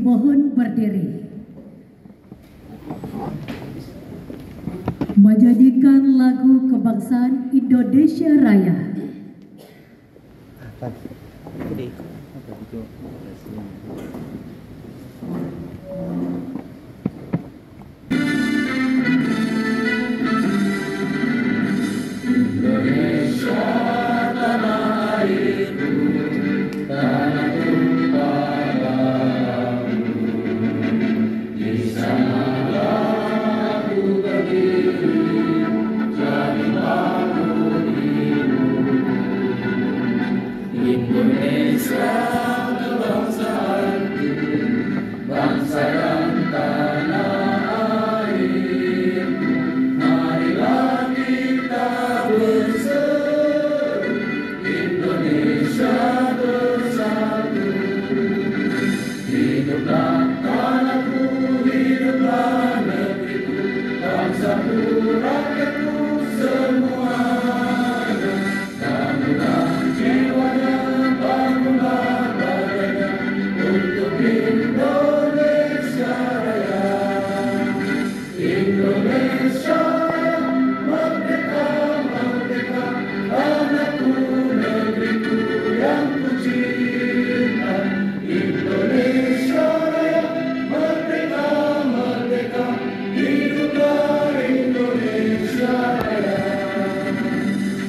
dimohon berdiri. Menyanyikan lagu kebangsaan Indonesia Raya. Indonesia tanah airku, tanah tumpah darahmu. Di sanalah aku berdiri, jadi penghunimu. Indonesia kebangsaanku, bangsa dan tanah airku. Marilah kita berseru, Indonesia bersatu. Hiduplah tanahku, hiduplah negeriku, bangsaku, rakyatku semuanya. Bangunlah jiwanya, bangunlah badannya untuk Indonesia Raya. Indonesia merdeka, merdeka, tanahku, negeriku yang kucinta. Indonesia Raya, merdeka, merdeka, hiduplah Indonesia Raya.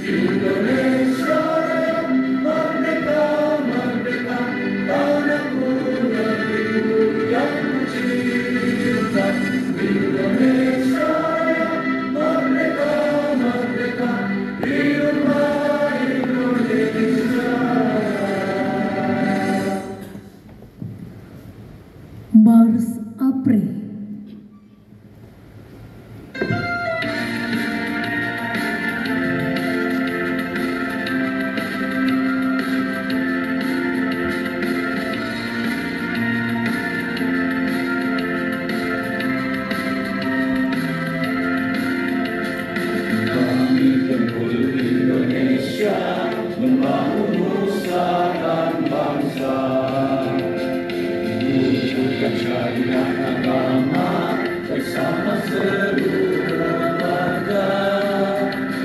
Indonesia Raya, merdeka, merdeka, tanahku, negeriku yang kucinta. Indonesia Raya, merdeka, merdeka, hiduplah Indonesia Raya. Mars Apri. Kami Bengkulu Indonesia membangun nusa dan bangsa, wujudkan syariat agama bersama seluruh warga.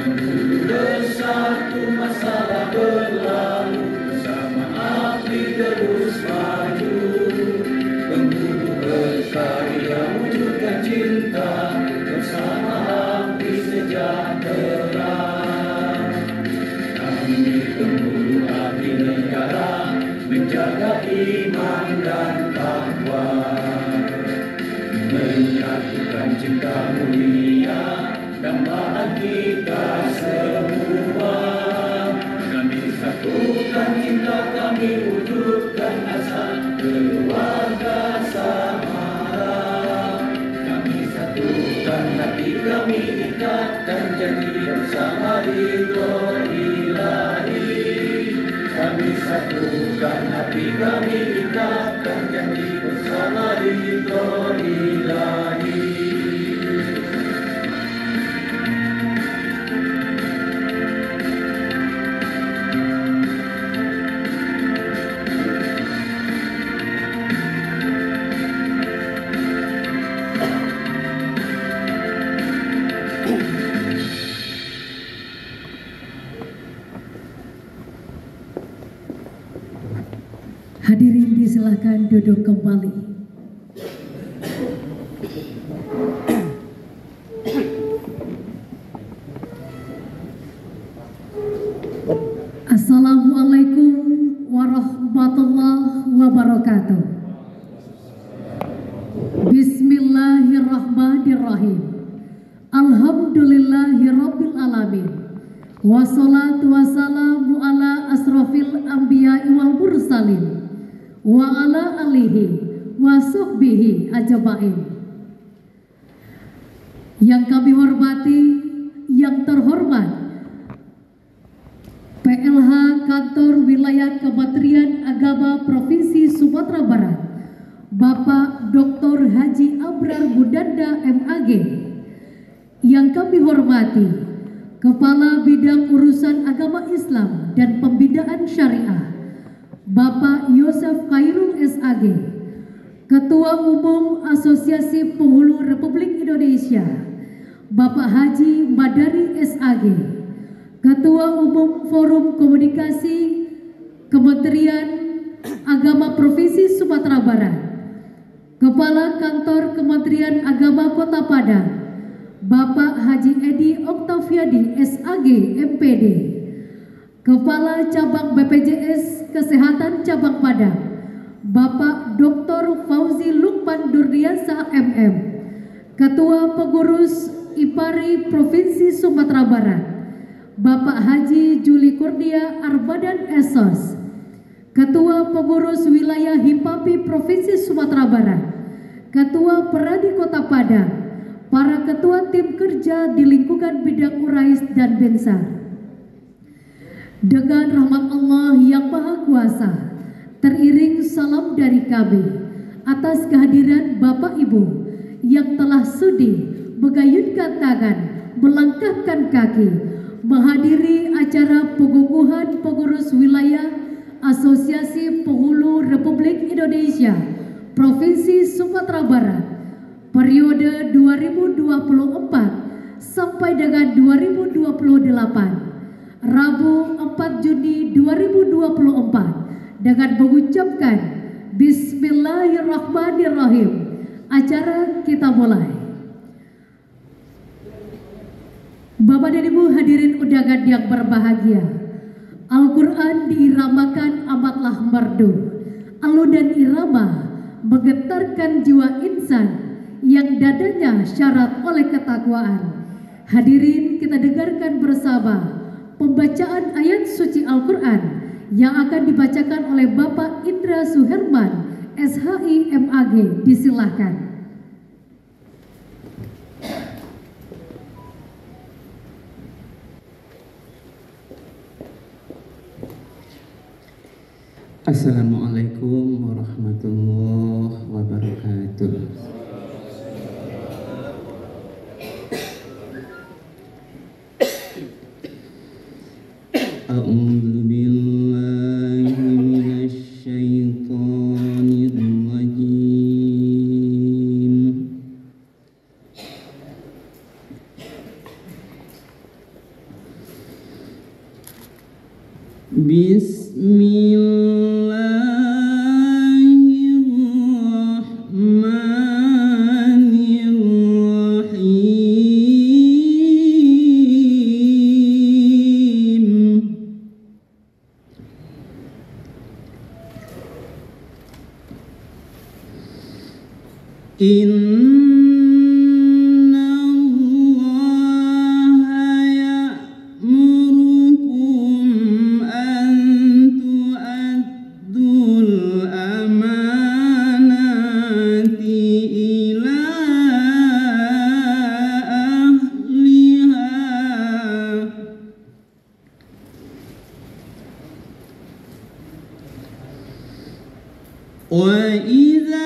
Bengkulu bersatu, masalah berlalu, bersama api terus maju. Bengkulu berkarya wujudkan cinta, bersama api sejahtera. Kami Bengkulu abdi negara, menjaga iman dan takwa, menyatukan cinta mulia, dambaan kita semua. Kami satukan cinta, kami wujudkan asa keluarga Samara. Kami satukan hati, kami ikatkan janji bersama ridho ilahi. Kami satukan hati, kami ikatkan janji bersama ridho ilahi. Hadirin disilahkan duduk kembali. Assalamualaikum warahmatullahi wabarakatuh. Bismillahirrahmanirrahim. Alhamdulillahirabbil alamin. Wassalatu wassalamu ala asrofil anbiya'i wal mursalin wa ala alihi wa sahbihi ajma'in. Yang kami hormati, yang terhormat PLH Kantor Wilayah Kementerian Agama Provinsi Sumatera Barat, Bapak Dr. Haji Abrar Budanda MAG. Yang kami hormati Kepala Bidang Urusan Agama Islam dan Pembinaan Syariah, Bapak Yosef Khairul SAG, Ketua Ketua Umum Asosiasi Penghulu Republik Indonesia, Bapak Haji Madari SAG, Ketua Umum Forum Komunikasi Kementerian Agama Provinsi Sumatera Barat, Kepala Kantor Kementerian Agama Kota Padang, Bapak Haji Edi Oktaviadi SAG MPD, Kepala Cabang BPJS Kesehatan Cabang Padang, Bapak Dr. Fauzi Lukman Durdiansah MM, Ketua Pengurus IPARI Provinsi Sumatera Barat, Bapak Haji Juli Kurnia Arbadan Esos, Ketua Pengurus Wilayah HIPAPI Provinsi Sumatera Barat, Ketua Peradi Kota Padang, para ketua tim kerja di lingkungan bidang Urais dan Bensar. Dengan rahmat Allah yang Maha Kuasa, teriring salam dari kami atas kehadiran Bapak Ibu yang telah sudi menggayunkan tangan, melangkahkan kaki, menghadiri acara pengukuhan pengurus wilayah Asosiasi Penghulu Republik Indonesia Provinsi Sumatera Barat periode 2024 sampai dengan 2028. Rabu 4 Juni 2024 dengan mengucapkan Bismillahirrahmanirrahim. Acara kita mulai. Bapak dan Ibu hadirin undangan yang berbahagia, Al-Quran diiramakan amatlah merdu. Alun dan irama menggetarkan jiwa insan yang dadanya syarat oleh ketakwaan. Hadirin, kita dengarkan bersama pembacaan ayat suci Al-Quran yang akan dibacakan oleh Bapak Indra Suherman, SHI MAG. Disilahkan. Assalamualaikum warahmatullahi wabarakatuh. A'udzu billahi minasy syaithanir rajim. Inna Allaha ya'murukum an tu'addul amanati ila ahliha wa idza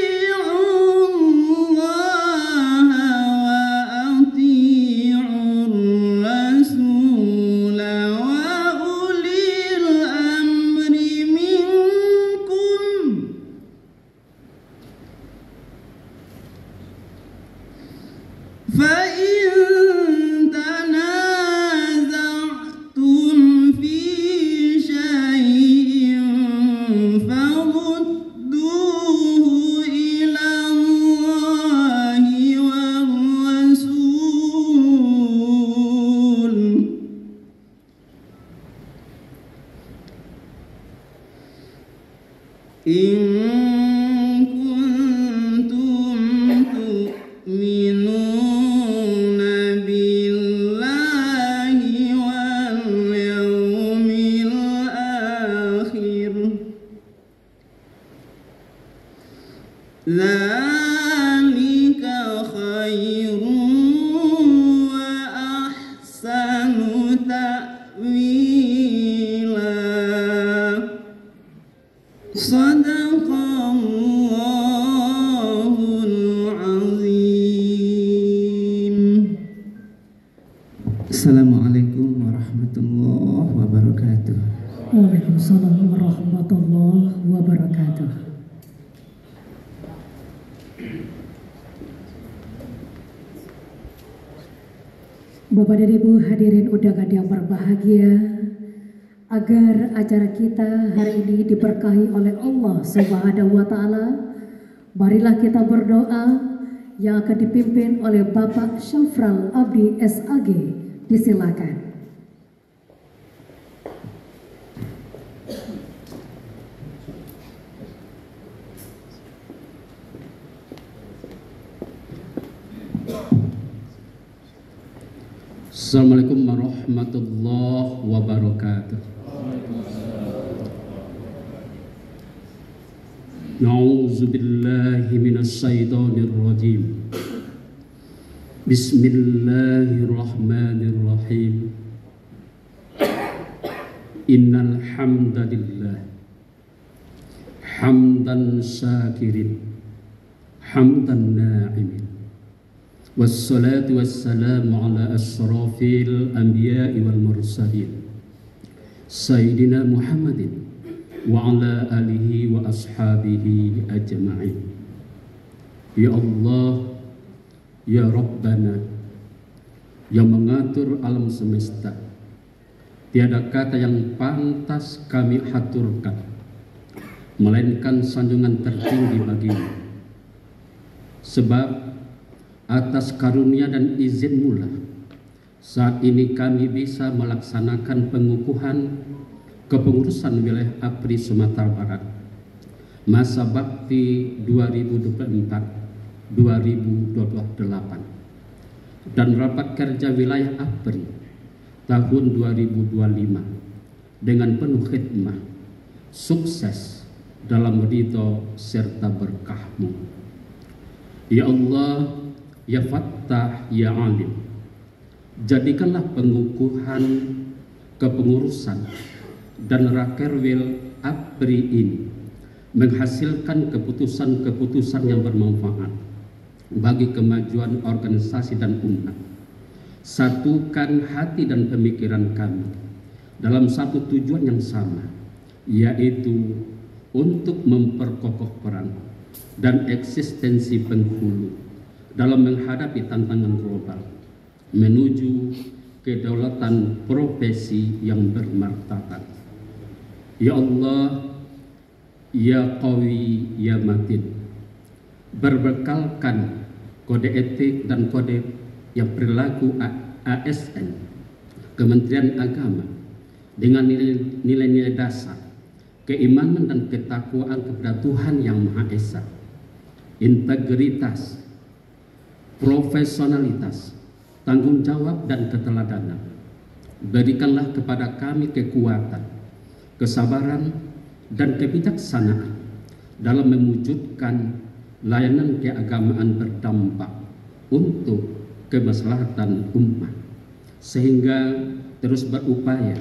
أطيعوا الله فإن تنازعتم في شيء فردوه إلى الله والرسول إن كنتم تؤمنون بالله واليوم الآخر ذلك خير وأحسن تأويلا صدق الله العظيم. Assalamualaikum warahmatullahi wabarakatuh. Waalaikumsalam warahmatullahi wabarakatuh. Bapak dan Ibu hadirin undangan yang berbahagia, agar acara kita hari ini diberkahi oleh Allah Subhanahu wa taala, marilah kita berdoa yang akan dipimpin oleh Bapak Syafral Abdi SAG. Disilakan. Assalamualaikum warahmatullahi wabarakatuh. Na'udzu billahi minasy syaithanir rajim. Bismillahirrahmanirrahim. Innal hamdalillah hamdan syakirin hamdan na'imin. Wassalatu wassalamu ala asyrafil anbiya'i wal mursalin Sayyidina Muhammadin wa ala alihi wa ashabihi ajma'in. Ya Allah, Ya Rabbana, yang mengatur alam semesta, tiada kata yang pantas kami haturkan melainkan sanjungan tertinggi bagimu. Sebab atas karunia dan izin-Mu lah saat ini kami bisa melaksanakan pengukuhan kepengurusan wilayah APRI Sumatera Barat masa bakti 2024-2028 dan rapat kerja wilayah APRI tahun 2025 dengan penuh khidmah, sukses dalam ridho serta berkah-Mu. Ya Allah, Ya Fattah, Ya Alim, jadikanlah pengukuhan kepengurusan dan rakerwil APRI ini menghasilkan keputusan-keputusan yang bermanfaat bagi kemajuan organisasi dan umat. Satukan hati dan pemikiran kami dalam satu tujuan yang sama, yaitu untuk memperkokoh peran dan eksistensi penghulu dalam menghadapi tantangan global menuju kedaulatan profesi yang bermartabat. Ya Allah, Ya Qawi, Ya Matin, berbekalkan kode etik dan kode yang berlaku ASN Kementerian Agama dengan nilai-nilai dasar keimanan dan ketakwaan kepada Tuhan Yang Maha Esa, integritas, profesionalitas, tanggung jawab dan keteladanan. Berikanlah kepada kami kekuatan, kesabaran dan kebijaksanaan dalam mewujudkan layanan keagamaan berdampak untuk kemaslahatan umat, sehingga terus berupaya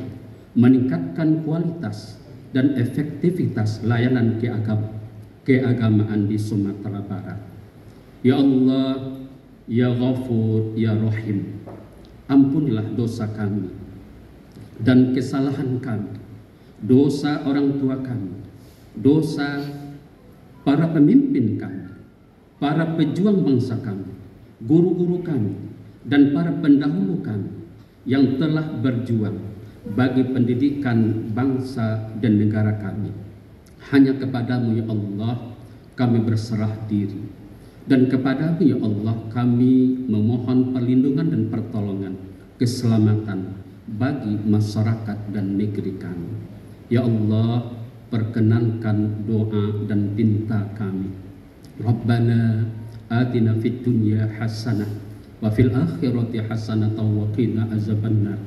meningkatkan kualitas dan efektivitas layanan keagamaan di Sumatera Barat. Ya Allah, Ya Ghafur, Ya Rahim, ampunilah dosa kami dan kesalahan kami, dosa orang tua kami, dosa para pemimpin kami, para pejuang bangsa kami, guru-guru kami, dan para pendahulu kami yang telah berjuang bagi pendidikan bangsa dan negara kami. Hanya kepadamu ya Allah kami berserah diri, dan kepadamu ya Allah kami memohon perlindungan dan pertolongan, keselamatan bagi masyarakat dan negeri kami. Ya Allah, perkenankan doa dan pinta kami. Rabbana atina fid dunya hasanah wa fil akhirati hasanah wa qina azabannar.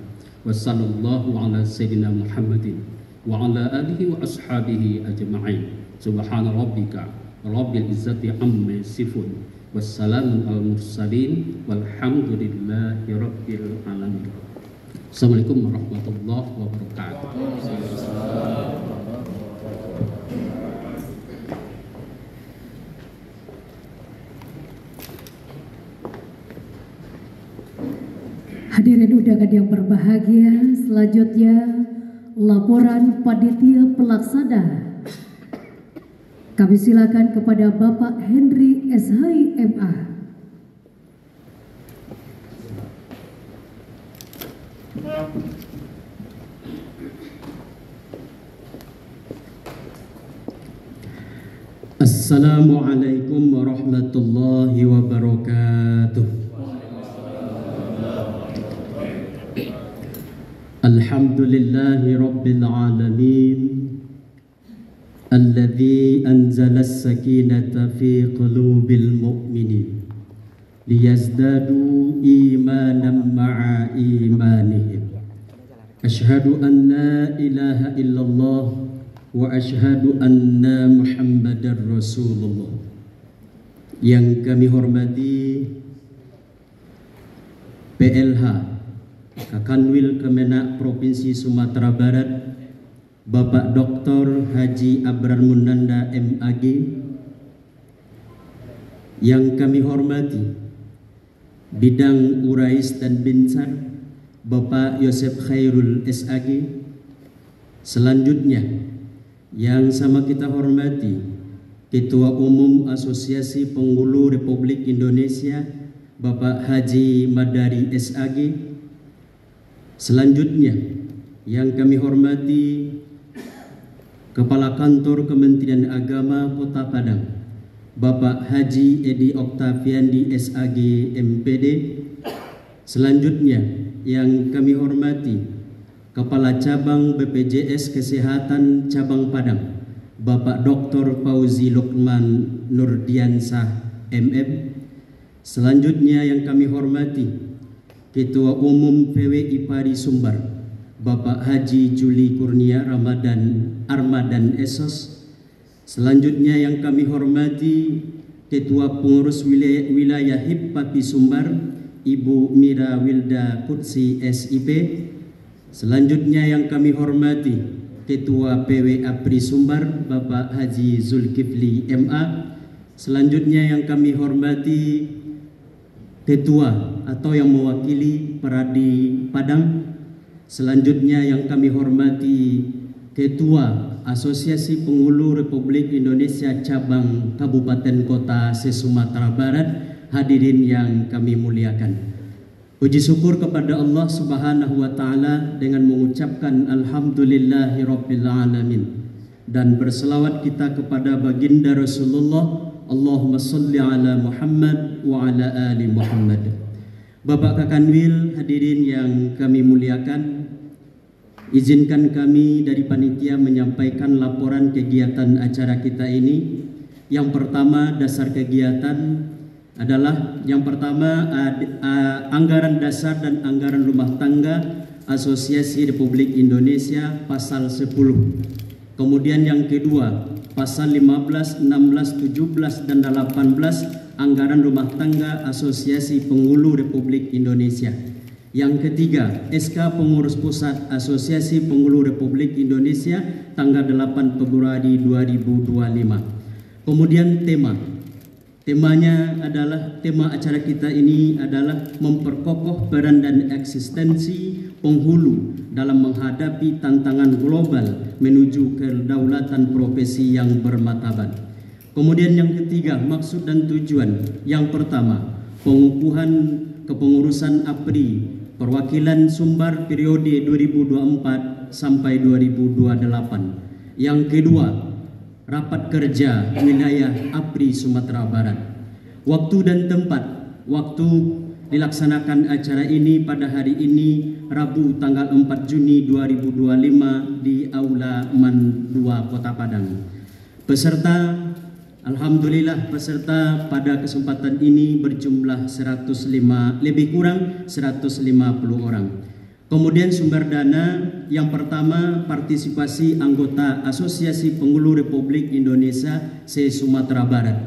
Wa sallallahu ala sayyidina Muhammadin wa ala alihi wa ashabihi ajma'in. Subhana rabbika rabbil izzati amma yasifun. Wassalamun al mursalin walhamdulillahi rabbil alamin. Assalamualaikum warahmatullahi wabarakatuh. Hadirin undangan yang berbahagia, selanjutnya laporan panitia pelaksana. Kami silakan kepada Bapak Henry SHI MA. Assalamualaikum warahmatullahi wabarakatuh. Alhamdulillahi rabbil alamin, alladzi anzala as-sakinata fi qulubil mu'minin liyazdadu imanan ma'a imanihim. Asyhadu an la ilaha illallah wa asyhadu anna Muhammadar Rasulullah. Yang kami hormati PLH Kakanwil Kemenak Provinsi Sumatera Barat, Bapak Dr. Haji Abrar Munanda MAG. Yang kami hormati Bidang Urais dan Binsar, Bapak Yosef Khairul SAG. Selanjutnya yang sama kita hormati Ketua Umum Asosiasi Penghulu Republik Indonesia, Bapak Haji Madari SAG. Selanjutnya yang kami hormati Kepala Kantor Kementerian Agama Kota Padang, Bapak Haji Edi Oktaviandi SAG MPD. Selanjutnya yang kami hormati Kepala Cabang BPJS Kesehatan Cabang Padang, Bapak Dr. Fauzi Lukman Nurdiansah MM. Selanjutnya yang kami hormati Ketua Umum PWI Pari Sumbar, Bapak Haji Juli Kurnia Ramadan Armadan Esos. Selanjutnya yang kami hormati Ketua Pengurus Wilayah HIP Pati Sumbar, Ibu Mira Wilda Kutsi SIP. Selanjutnya yang kami hormati Ketua PW APRI Sumbar, Bapak Haji Zulkifli MA. Selanjutnya yang kami hormati Ketua atau yang mewakili Peradi Padang. Selanjutnya yang kami hormati Ketua Asosiasi Penghulu Republik Indonesia Cabang Kabupaten Kota se-Sumatera Barat. Hadirin yang kami muliakan, puji syukur kepada Allah Subhanahu wa taala dengan mengucapkan alhamdulillahirabbil alamin, dan berselawat kita kepada baginda Rasulullah. Allahumma salli ala Muhammad wa ala ali Muhammad. Bapak Kakanwil, hadirin yang kami muliakan, izinkan kami dari panitia menyampaikan laporan kegiatan acara kita ini. Yang pertama, dasar kegiatan adalah yang pertama anggaran dasar dan anggaran rumah tangga Asosiasi Republik Indonesia pasal 10. Kemudian yang kedua, pasal 15, 16, 17 dan 18 anggaran rumah tangga Asosiasi Penghulu Republik Indonesia. Yang ketiga, SK Pengurus Pusat Asosiasi Penghulu Republik Indonesia tanggal 8 Februari 2025. Kemudian temanya adalah, tema acara kita ini adalah memperkokoh peran dan eksistensi penghulu dalam menghadapi tantangan global menuju kedaulatan profesi yang bermartabat. Kemudian yang ketiga, maksud dan tujuan. Yang pertama, pengukuhan kepengurusan APRI perwakilan Sumbar periode 2024 sampai 2028. Yang kedua, rapat kerja wilayah APRI Sumatera Barat. Waktu dan tempat. Waktu dilaksanakan acara ini pada hari ini Rabu tanggal 4 Juni 2025 di Aula MAN 2 Kota Padang. Peserta, alhamdulillah peserta pada kesempatan ini berjumlah 105, lebih kurang 150 orang. Kemudian sumber dana yang pertama partisipasi anggota Asosiasi Penghulu Republik Indonesia se-Sumatera Barat,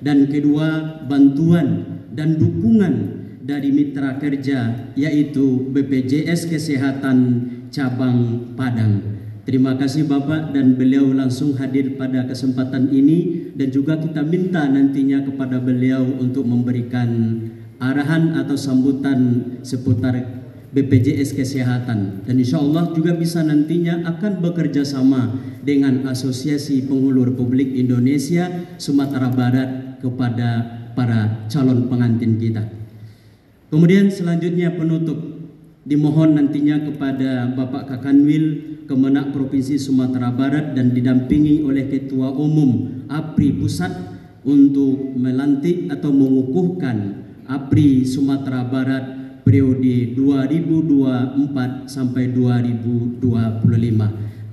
dan kedua bantuan dan dukungan dari mitra kerja yaitu BPJS Kesehatan Cabang Padang. Terima kasih Bapak, dan beliau langsung hadir pada kesempatan ini, dan juga kita minta nantinya kepada beliau untuk memberikan arahan atau sambutan seputar BPJS Kesehatan, dan insya Allah juga bisa nantinya akan bekerja sama dengan Asosiasi Penghulu Republik Indonesia Sumatera Barat kepada para calon pengantin kita. Kemudian selanjutnya penutup, dimohon nantinya kepada Bapak Kakanwil Kemenak Provinsi Sumatera Barat dan didampingi oleh Ketua Umum APRI Pusat untuk melantik atau mengukuhkan APRI Sumatera Barat periode 2024 sampai 2025.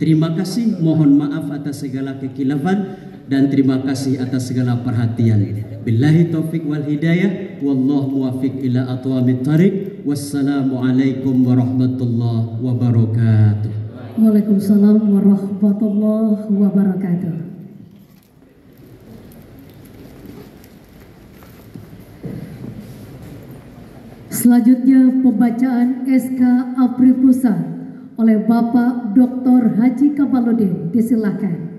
Terima kasih, mohon maaf atas segala kekhilafan dan terima kasih atas segala perhatian. Billahi taufiq wal hidayah, wallahu muwaffiq ila aqwamit thariq. Wassalamualaikum warahmatullahi wabarakatuh. Waalaikumsalam warahmatullahi wabarakatuh. Selanjutnya pembacaan SK APRI Pusat oleh Bapak Dr. Haji Kamaludin. Disilakan.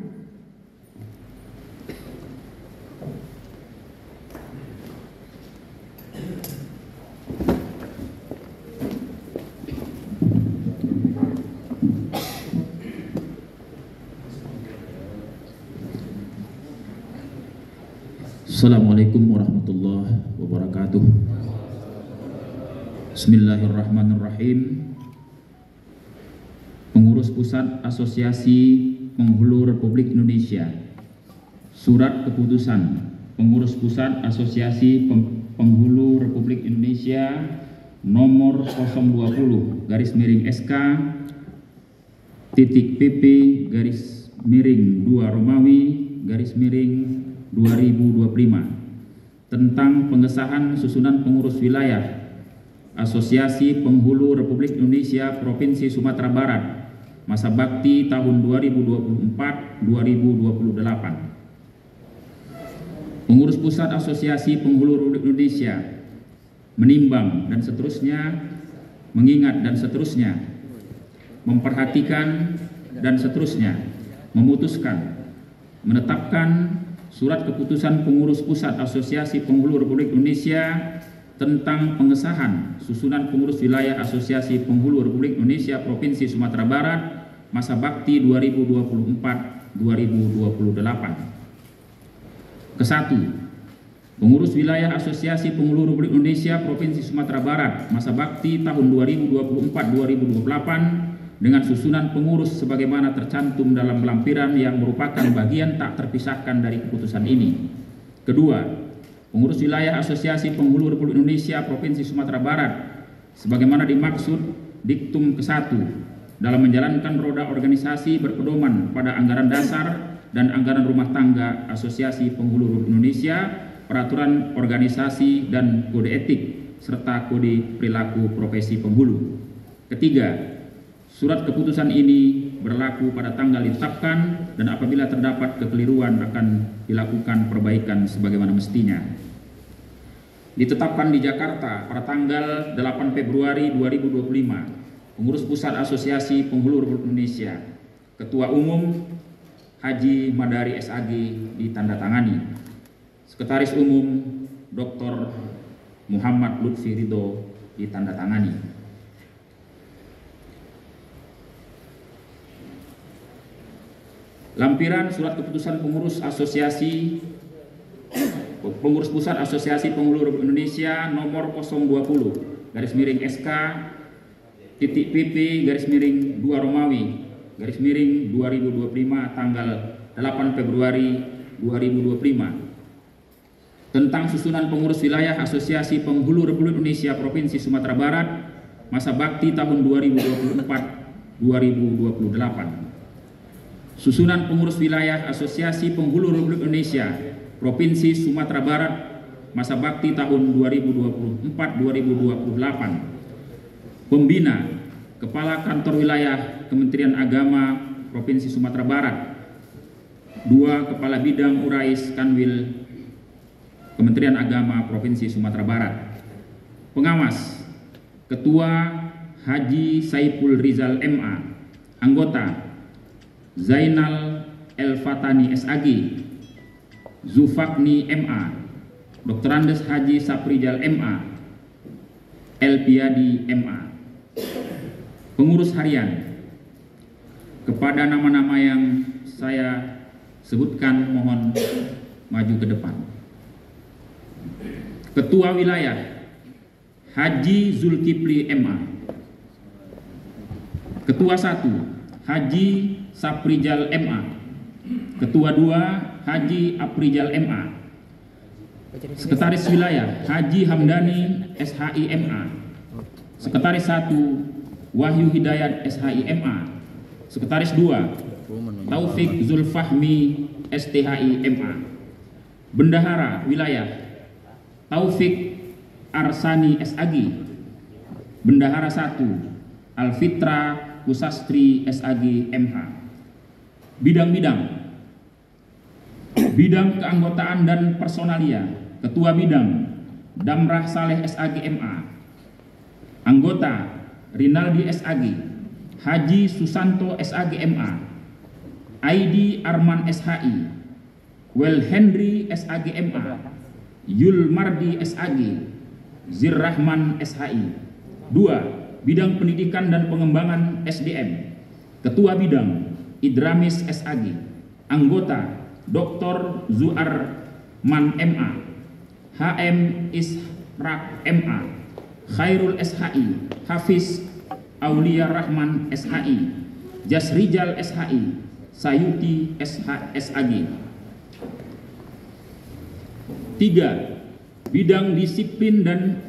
Assalamualaikum warahmatullahi wabarakatuh. Bismillahirrahmanirrahim. Pengurus Pusat Asosiasi Penghulu Republik Indonesia. Surat keputusan Pengurus Pusat Asosiasi Penghulu Republik Indonesia nomor 020 garis miring SK titik PP garis miring 2 Romawi garis miring 2025 tentang pengesahan susunan pengurus wilayah Asosiasi Penghulu Republik Indonesia Provinsi Sumatera Barat masa bakti tahun 2024-2028. Pengurus Pusat Asosiasi Penghulu Republik Indonesia menimbang dan seterusnya, mengingat dan seterusnya, memperhatikan dan seterusnya, memutuskan, menetapkan Surat Keputusan Pengurus Pusat Asosiasi Penghulu Republik Indonesia tentang pengesahan susunan pengurus wilayah Asosiasi Penghulu Republik Indonesia Provinsi Sumatera Barat masa bakti 2024-2028. Kesatu, pengurus wilayah Asosiasi Penghulu Republik Indonesia Provinsi Sumatera Barat masa bakti tahun 2024-2028 dengan susunan pengurus sebagaimana tercantum dalam lampiran yang merupakan bagian tak terpisahkan dari keputusan ini. Kedua, pengurus wilayah Asosiasi Penghulu Republik Indonesia Provinsi Sumatera Barat sebagaimana dimaksud diktum ke-1 dalam menjalankan roda organisasi berpedoman pada anggaran dasar dan anggaran rumah tangga Asosiasi Penghulu Republik Indonesia, peraturan organisasi dan kode etik serta kode perilaku profesi penghulu. Ketiga, surat keputusan ini berlaku pada tanggal ditetapkan dan apabila terdapat kekeliruan akan dilakukan perbaikan sebagaimana mestinya. Ditetapkan di Jakarta pada tanggal 8 Februari 2025, Pengurus Pusat Asosiasi Penghulu Republik Indonesia, Ketua Umum Haji Madari SAG ditandatangani, Sekretaris Umum Dr. Muhammad Lutfi Ridho ditandatangani. Lampiran surat keputusan pengurus asosiasi Pengurus Pusat Asosiasi Penghulu Republik Indonesia nomor 020/SK/PP/2 Romawi /2025 tanggal 8 Februari 2025 tentang susunan pengurus wilayah Asosiasi Penghulu Republik Indonesia Provinsi Sumatera Barat masa bakti tahun 2024-2028. Susunan pengurus wilayah Asosiasi Penghulu Republik Indonesia Provinsi Sumatera Barat masa bakti tahun 2024-2028. Pembina Kepala Kantor Wilayah Kementerian Agama Provinsi Sumatera Barat. 2. Kepala Bidang Urais Kanwil Kementerian Agama Provinsi Sumatera Barat. Pengawas Ketua Haji Saiful Rizal MA. Anggota Zainal El-Fatani SAG, Zufakni MA, Dr. Andes Haji Saprijal MA, Elpiadi MA. Pengurus harian, kepada nama-nama yang saya sebutkan mohon maju ke depan. Ketua Wilayah Haji Zulkifli MA. Ketua 1 Haji Saprijal MA. Ketua 2 Haji Aprijal MA. Sekretaris Wilayah Haji Hamdani SHI MA. Sekretaris 1 Wahyu Hidayat SHI MA. Sekretaris 2 Taufik Zulfahmi STHI MA. Bendahara Wilayah Taufik Arsani SAG. Bendahara 1 Alfitra Kusastri SAG MH. Bidang-bidang keanggotaan dan personalia. Ketua Bidang Damrah Saleh SAG MA. Anggota Rinaldi SAG, Haji Susanto SAG MA, Aidi Arman SHI, Wel Henry SAG MA, Yul Mardi SAG, Zirrahman SHI. 2. Bidang Pendidikan dan Pengembangan SDM. Ketua Bidang Idramis SAG. Anggota Dr. Zuarman MA, HM Israk MA, Khairul SHI, Hafiz Aulia Rahman SHI, Jasrijal SHI, Sayuti SAG. 3. Bidang Disiplin dan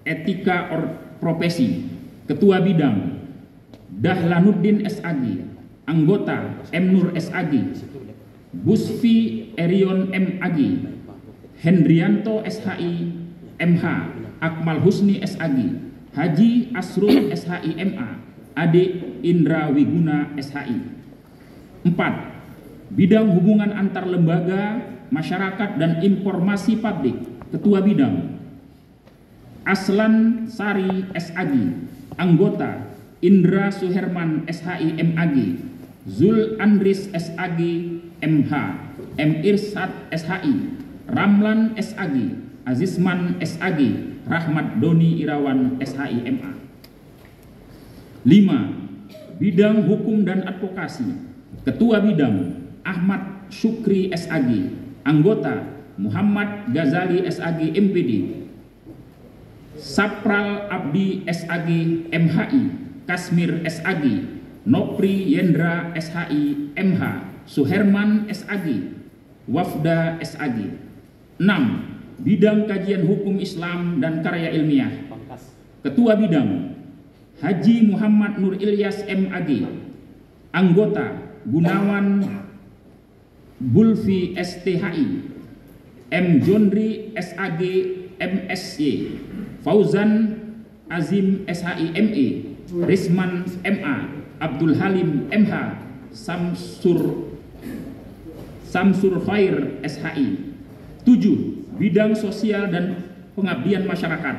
Etika Profesi. Ketua Bidang Dahlanuddin SAG. Anggota M. Nur SAG, Busfi Erion MAG, Hendrianto SHI MH, Akmal Husni SAG, Haji Asrul SHI MA, Ade Indra Wiguna SHI. 4. Bidang Hubungan Antar Lembaga, Masyarakat dan Informasi Publik. Ketua Bidang Aslan Sari SAG. Anggota Indra Suherman SHI MAG, Zul Andris SAG MH, M. Irsad SHI, Ramlan SAG, Azizman SAG, Rahmat Doni Irawan SHI MA. 5. Bidang Hukum dan Advokasi. Ketua Bidang Ahmad Syukri SAG. Anggota Muhammad Ghazali SAG MPD, Sapral Abdi SAG MHI, Kasmir SAG, Nopri Yendra SHI MH, Suherman SAG, Wafda SAG. 6. Bidang Kajian Hukum Islam dan Karya Ilmiah. Ketua Bidang Haji Muhammad Nur Ilyas MAG. Anggota Gunawan Bulfi STHI, M. Jondri SAG MSY, Fauzan Azim SHI ME, Risman MA, Abdul Halim MH, Samsur Khair SHI. 7. Bidang Sosial dan Pengabdian Masyarakat.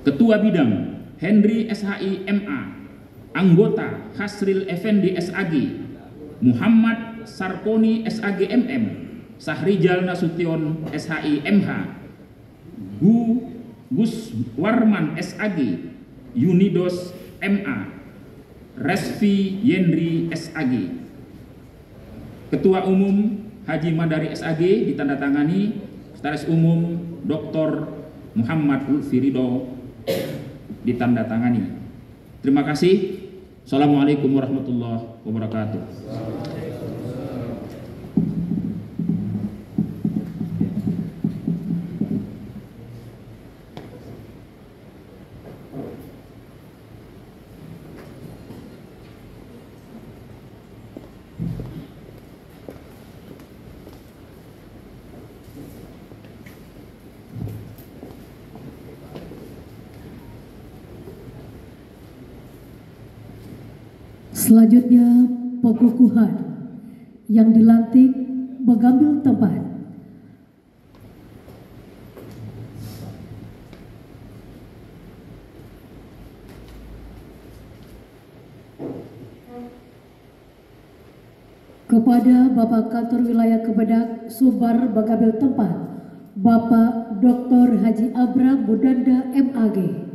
Ketua Bidang Henry SHI MA. Anggota Hasril Effendi SAG, Muhammad Sarkoni SAG MM, Sahrijal Nasution SHI MH, Gus Warman SAG, Unidos MA, Resfi Yendri SAG. Ketua Umum Haji Madari SAG ditandatangani Sekretaris Umum Dr. Muhammad Lutfi Ridho ditandatangani. Terima kasih. Assalamualaikum warahmatullahi wabarakatuh. Selanjutnya pengukuhan yang dilantik mengambil tempat. Kepada Bapak Kantor Wilayah Kemenak Sumbar mengambil tempat Bapak Dr. Haji Abram Budanda MAG.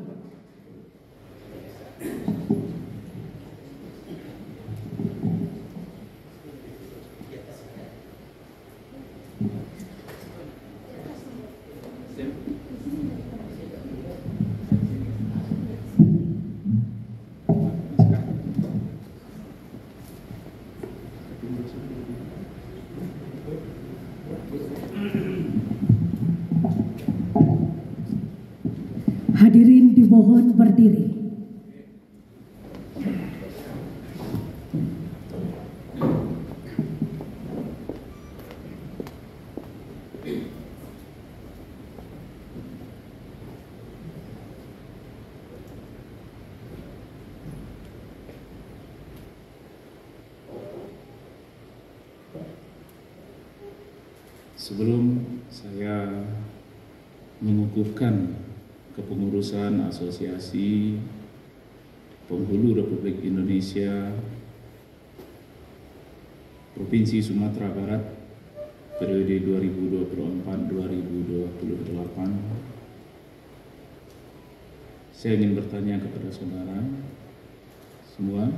Hadirin dimohon berdiri. Sebelum saya mengukuhkan kepengurusan Asosiasi Penghulu Republik Indonesia Provinsi Sumatera Barat periode 2024-2028, saya ingin bertanya kepada saudara semua,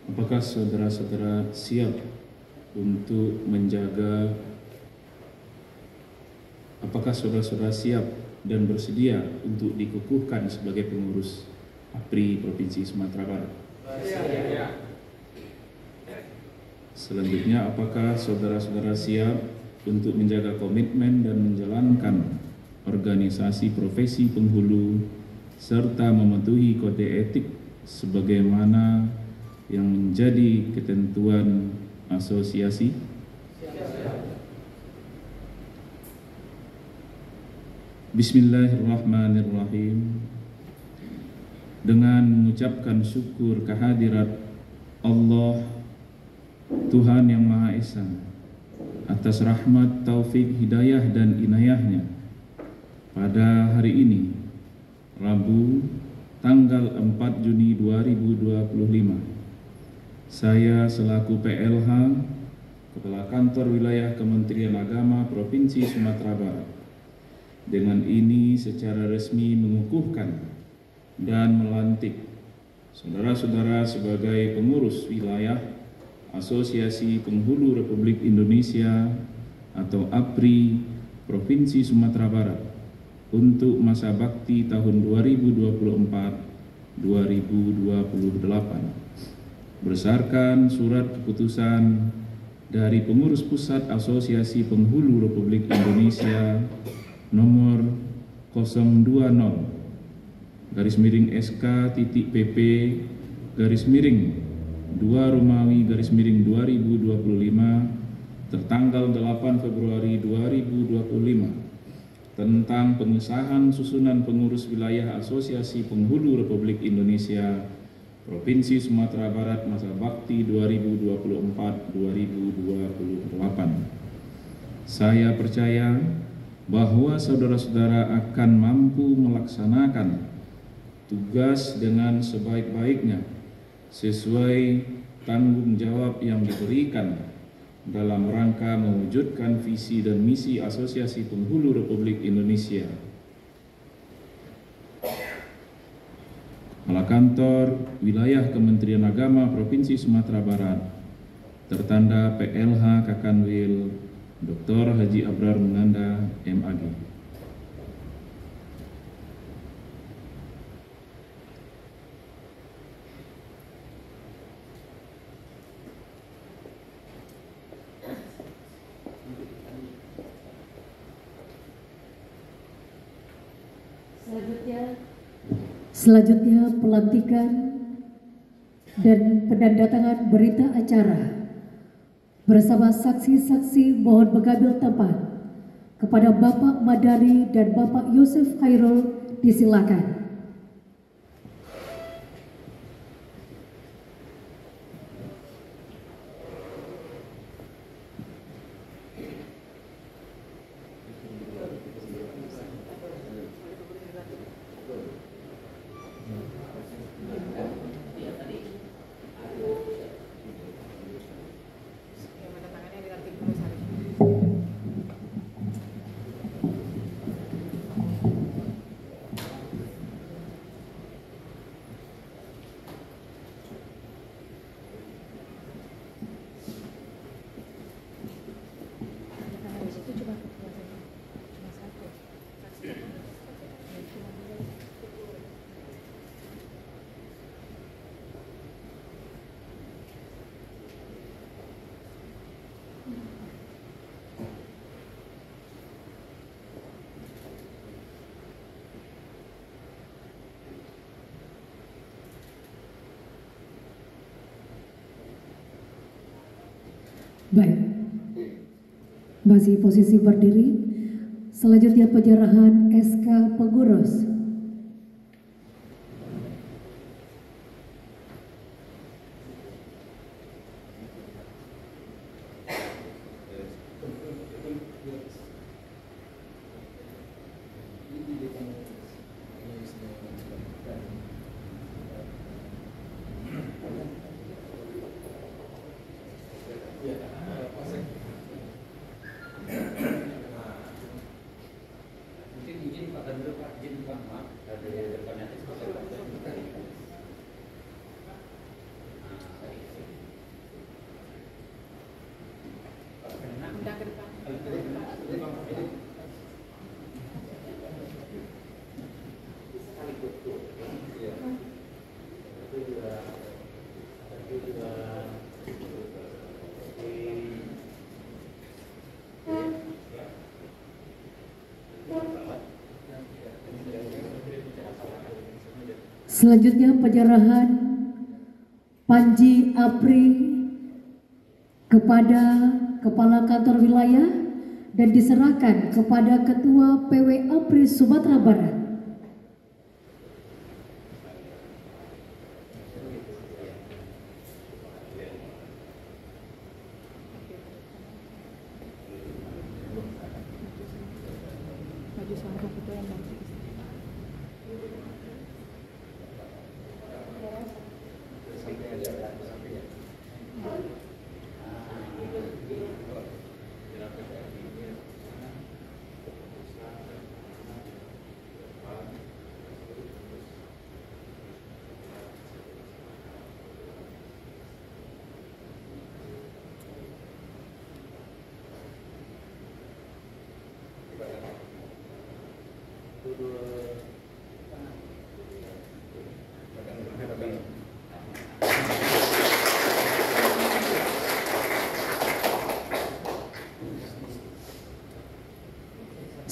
apakah saudara-saudara siap untuk menjaga, apakah saudara-saudara siap dan bersedia untuk dikukuhkan sebagai pengurus APRI Provinsi Sumatera Barat? Selanjutnya, apakah saudara-saudara siap untuk menjaga komitmen dan menjalankan organisasi profesi penghulu serta mematuhi kode etik sebagaimana yang menjadi ketentuan asosiasi? Bismillahirrahmanirrahim. Dengan mengucapkan syukur kehadirat Allah Tuhan Yang Maha Esa atas rahmat, taufik, hidayah dan inayahnya, pada hari ini Rabu tanggal 4 Juni 2025, saya selaku PLH Kepala Kantor Wilayah Kementerian Agama Provinsi Sumatera Barat dengan ini secara resmi mengukuhkan dan melantik saudara-saudara sebagai pengurus wilayah Asosiasi Penghulu Republik Indonesia atau APRI Provinsi Sumatera Barat untuk masa bakti tahun 2024-2028 berdasarkan surat keputusan dari Pengurus Pusat Asosiasi Penghulu Republik Indonesia nomor 020-SK-PP-2 tertanggal 8 Februari 2025 tentang pengesahan susunan pengurus wilayah Asosiasi Penghulu Republik Indonesia Provinsi Sumatera Barat masa bakti 2024-2028. Saya percaya bahwa saudara-saudara akan mampu melaksanakan tugas dengan sebaik-baiknya sesuai tanggung jawab yang diberikan dalam rangka mewujudkan visi dan misi Asosiasi Penghulu Republik Indonesia. Kepala Kantor Wilayah Kementerian Agama Provinsi Sumatera Barat tertanda PLH Kakanwil Dr. Haji Abrar Munanda, MAG. Selanjutnya pelantikan dan penandatangan berita acara bersama saksi-saksi mohon mengambil tempat. Kepada Bapak Madari dan Bapak Yusuf Khairul disilakan. Baik, masih posisi berdiri. Selanjutnya penyerahan SK pengurus. Selanjutnya penyerahan Panji Apri kepada Kepala Kantor Wilayah dan diserahkan kepada Ketua PW Apri Sumatera Barat.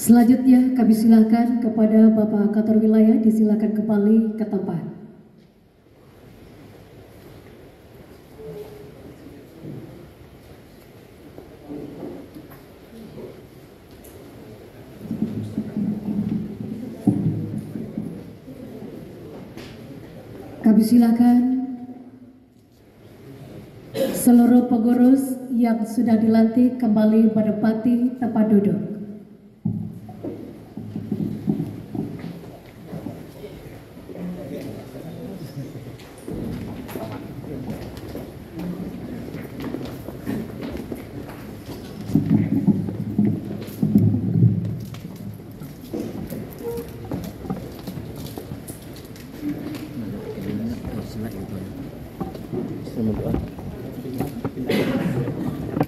Selanjutnya kami silakan kepada Bapak Kantor Wilayah, disilakan kembali ke tempat. Kami silakan seluruh pengurus yang sudah dilantik kembali menempati tempat duduk.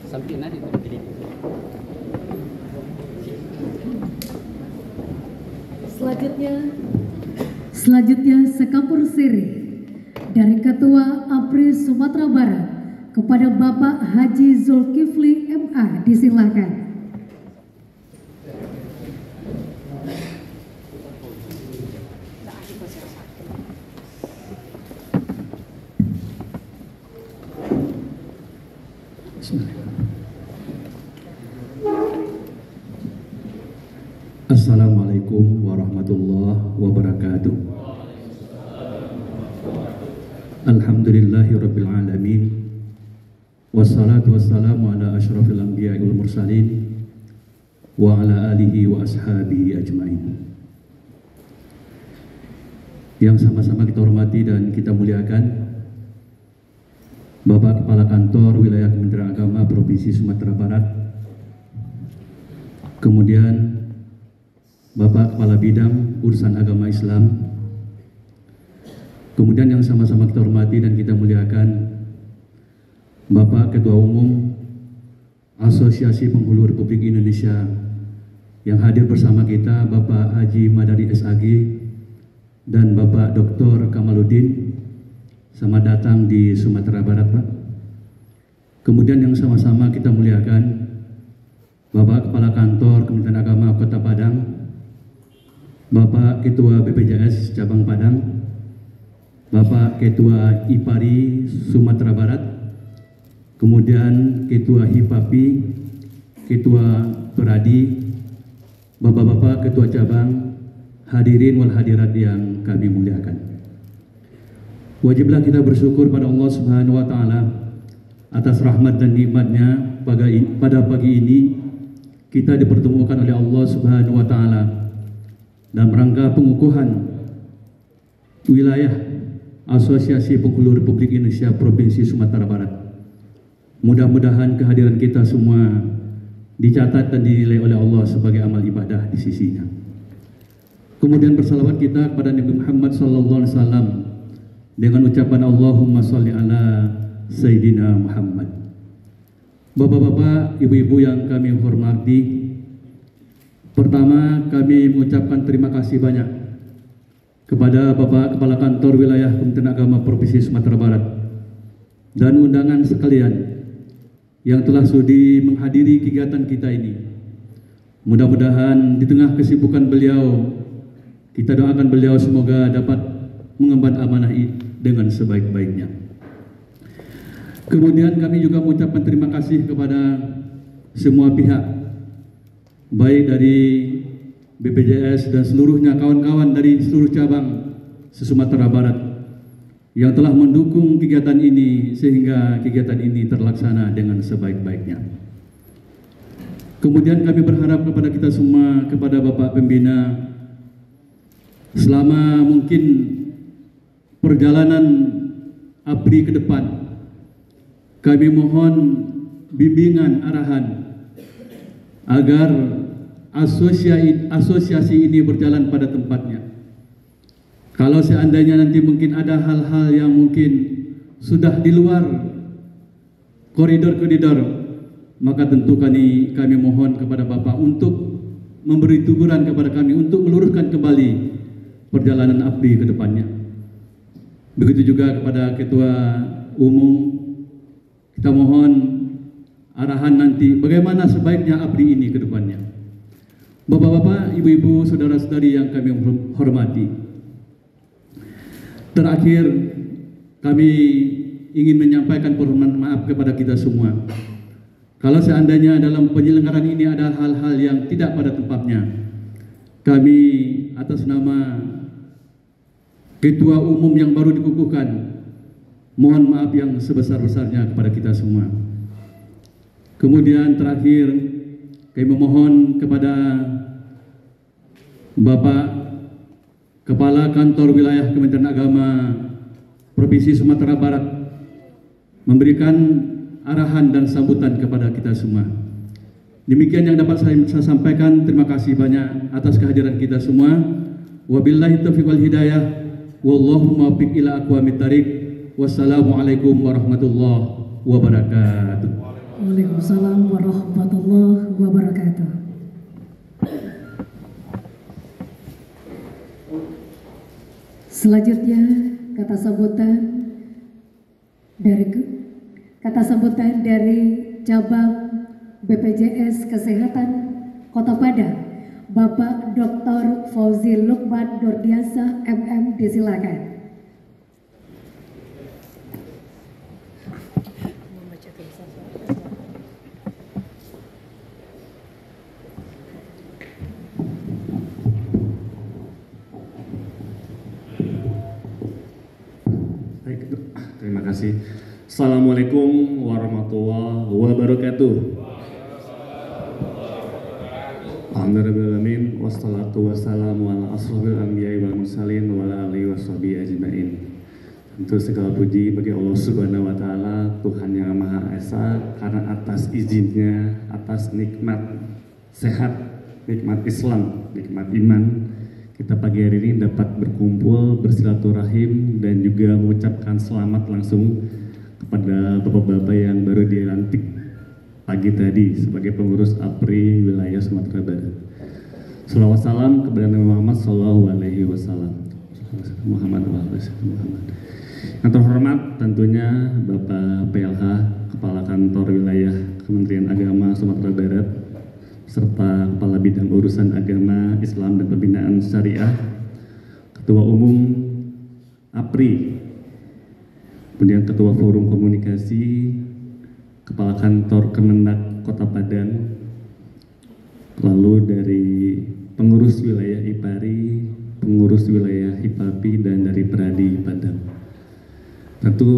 Sampai nanti Selanjutnya sekampur sirih dari Ketua APRI Sumatera Barat kepada Bapak Haji Zulkifli MA, disilakan. Assalamualaikum warahmatullahi wabarakatuh. Alhamdulillahirabbil alamin. Wassalatu wassalamu ala asyrafil anbiya'i wal mursalin wa ala alihi wa ashabihi ajmain. Yang sama-sama kita hormati dan kita muliakan Bapak Kepala Kantor Wilayah Kementerian Agama Provinsi Sumatera Barat, kemudian Bapak Kepala Bidang Urusan Agama Islam, kemudian yang sama-sama kita hormati dan kita muliakan Bapak Ketua Umum Asosiasi Penghulu Republik Indonesia yang hadir bersama kita, Bapak Haji Madari SAG dan Bapak Dr. Kamaluddin. Selamat datang di Sumatera Barat, Pak. Kemudian yang sama-sama kita muliakan Bapak Kepala Kantor Kementerian Agama Kota Padang, Bapak Ketua BPJS Cabang Padang, Bapak Ketua IPARI Sumatera Barat, kemudian Ketua HIPAPI, Ketua Peradi, Bapak-bapak Ketua Cabang, hadirin wal hadirat yang kami muliakan. Wajiblah kita bersyukur pada Allah Subhanahu wa Ta'ala atas rahmat dan nikmatnya pada pagi ini kita dipertemukan oleh Allah Subhanahu wa Ta'ala dalam rangka pengukuhan wilayah Asosiasi Penghulu Republik Indonesia Provinsi Sumatera Barat. Mudah-mudahan kehadiran kita semua dicatat dan dinilai oleh Allah sebagai amal ibadah di sisinya. Kemudian bersalawat kita kepada Nabi Muhammad SAW dengan ucapan Allahumma sholli ala Sayyidina Muhammad. Bapak-bapak, ibu-ibu yang kami hormati, pertama kami mengucapkan terima kasih banyak kepada Bapak Kepala Kantor Wilayah Kementerian Agama Provinsi Sumatera Barat dan undangan sekalian yang telah sudi menghadiri kegiatan kita ini. Mudah-mudahan di tengah kesibukan beliau, kita doakan beliau semoga dapat mengemban amanah ini dengan sebaik-baiknya. Kemudian kami juga mengucapkan terima kasih kepada semua pihak, baik dari BPJS dan seluruhnya kawan-kawan dari seluruh cabang se-Sumatera Barat yang telah mendukung kegiatan ini sehingga kegiatan ini terlaksana dengan sebaik-baiknya. Kemudian kami berharap kepada kita semua, kepada Bapak Pembina, selama mungkin perjalanan APRI ke depan, kami mohon bimbingan arahan agar asosiasi ini berjalan pada tempatnya. Kalau seandainya nanti mungkin ada hal-hal yang mungkin sudah di luar koridor-koridor, maka tentu kami mohon kepada Bapak untuk memberi teguran kepada kami untuk meluruskan kembali perjalanan APRI ke depannya. Begitu juga kepada Ketua Umum, kita mohon arahan nanti bagaimana sebaiknya APRI ini ke depannya. Bapak-bapak, ibu-ibu, saudara-saudari yang kami hormati, terakhir kami ingin menyampaikan permohonan maaf kepada kita semua. Kalau seandainya dalam penyelenggaraan ini ada hal-hal yang tidak pada tempatnya, kami atas nama Ketua Umum yang baru dikukuhkan, mohon maaf yang sebesar-besarnya kepada kita semua. Kemudian terakhir, kami memohon kepada Bapak Kepala Kantor Wilayah Kementerian Agama Provinsi Sumatera Barat memberikan arahan dan sambutan kepada kita semua. Demikian yang dapat saya sampaikan. Terima kasih banyak atas kehadiran kita semua. Wabillahi taufiq wal hidayah. Wallahu muwaffiq ila aqwamit thariq. Wassalamualaikum warahmatullahi wabarakatuh. Waalaikumsalam warahmatullahi wabarakatuh. Selanjutnya kata sambutan dari cabang BPJS Kesehatan Kota Padang, Bapak Dr. Fauzi Lukman Nurdiasa MM, disilakan. Terima kasih. Assalamualaikum warahmatullahi wabarakatuh. Alhamdulillahirrahmanirrahim. Wassalatu wassalamu ala asrofil anbiya'i wal mursalin wa ala alihi washabihi ajma'in. Tentu segala puji bagi Allah Subhanahu wa taala, Tuhan yang Maha Esa, karena atas izinnya, atas nikmat sehat, nikmat Islam, nikmat iman, kita pagi hari ini dapat berkumpul, bersilaturahim, dan juga mengucapkan selamat langsung kepada bapak-bapak yang baru dilantik pagi tadi sebagai pengurus APRI wilayah Sumatera Barat. Salawat salam kepada Nabi Muhammad SAW. Muhammad. Yang terhormat tentunya Bapak PLH, Kepala Kantor Wilayah Kementerian Agama Sumatera Barat, serta Kepala Bidang Urusan Agama, Islam dan Pembinaan Syariah, Ketua Umum APRI, kemudian Ketua Forum Komunikasi, Kepala Kantor Kemendak Kota Padang, lalu dari pengurus wilayah IPARI, pengurus wilayah HIPAPI, dan dari Peradi Padang. Tentu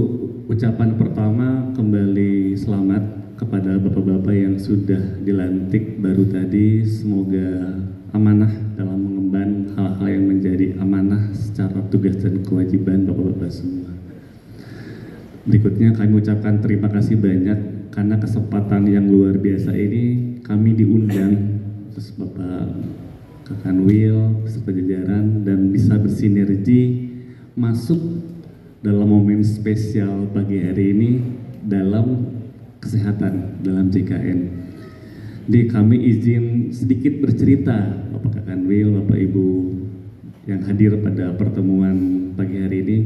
ucapan pertama kembali selamat kepada bapak-bapak yang sudah dilantik baru tadi. Semoga amanah dalam mengemban hal-hal yang menjadi amanah secara tugas dan kewajiban bapak-bapak semua. Berikutnya kami ucapkan terima kasih banyak karena kesempatan yang luar biasa ini kami diundang, terus Bapak Kakanwil beserta jajaran, dan bisa bersinergi masuk dalam momen spesial pagi hari ini dalam kesehatan, dalam JKN. Jadi kami izin sedikit bercerita, Bapak Kakanwil, Bapak Ibu yang hadir pada pertemuan pagi hari ini,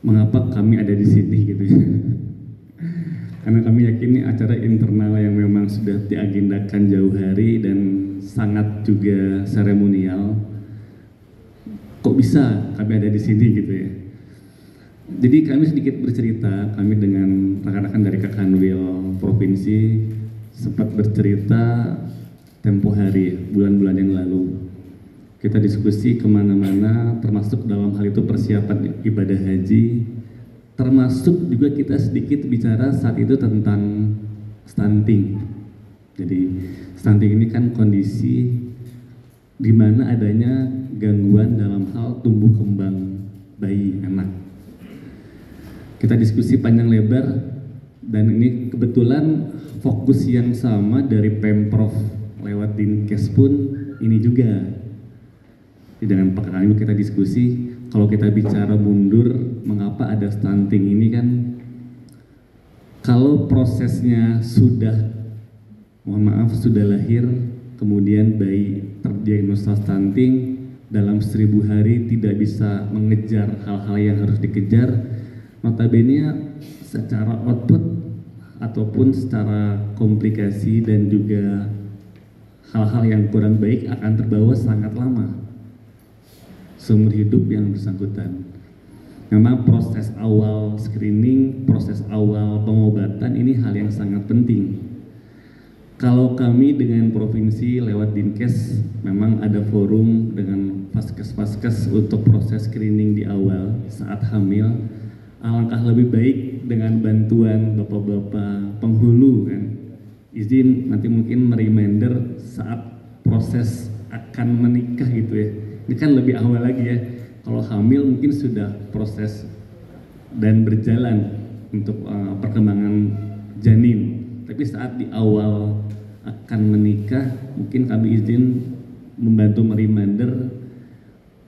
mengapa kami ada di sini gitu ya. Karena kami yakin ini acara internal yang memang sudah diagendakan jauh hari dan sangat juga seremonial. Kok bisa kami ada di sini gitu ya. Jadi kami sedikit bercerita, kami dengan rekan-rekan dari Kakanwil Provinsi sempat bercerita tempo hari, bulan-bulan yang lalu. Kita diskusi kemana-mana, termasuk dalam hal itu persiapan ibadah haji, termasuk juga kita sedikit bicara saat itu tentang stunting. Jadi stunting ini kan kondisi di mana adanya gangguan dalam hal tumbuh kembang bayi anak. Kita diskusi panjang lebar, dan ini kebetulan fokus yang sama dari Pemprov lewat Dinkes pun ini juga. Dengan Pak Kakanwil kita diskusi, kalau kita bicara mundur, mengapa ada stunting ini kan, kalau prosesnya sudah, mohon maaf, sudah lahir, kemudian bayi terdiagnosa stunting, dalam 1000 hari tidak bisa mengejar hal-hal yang harus dikejar, notabene secara output ataupun secara komplikasi dan juga hal-hal yang kurang baik akan terbawa sangat lama, seumur hidup yang bersangkutan. Memang proses awal screening, proses awal pengobatan ini hal yang sangat penting. Kalau kami dengan provinsi lewat Dinkes memang ada forum dengan vaskes-vaskes untuk proses screening di awal saat hamil. Alangkah lebih baik dengan bantuan bapak-bapak penghulu kan, izin nanti mungkin reminder saat proses akan menikah gitu ya. Ini kan lebih awal lagi ya. Kalau hamil mungkin sudah proses dan berjalan untuk perkembangan janin. Tapi saat di awal akan menikah, mungkin kami izin membantu reminder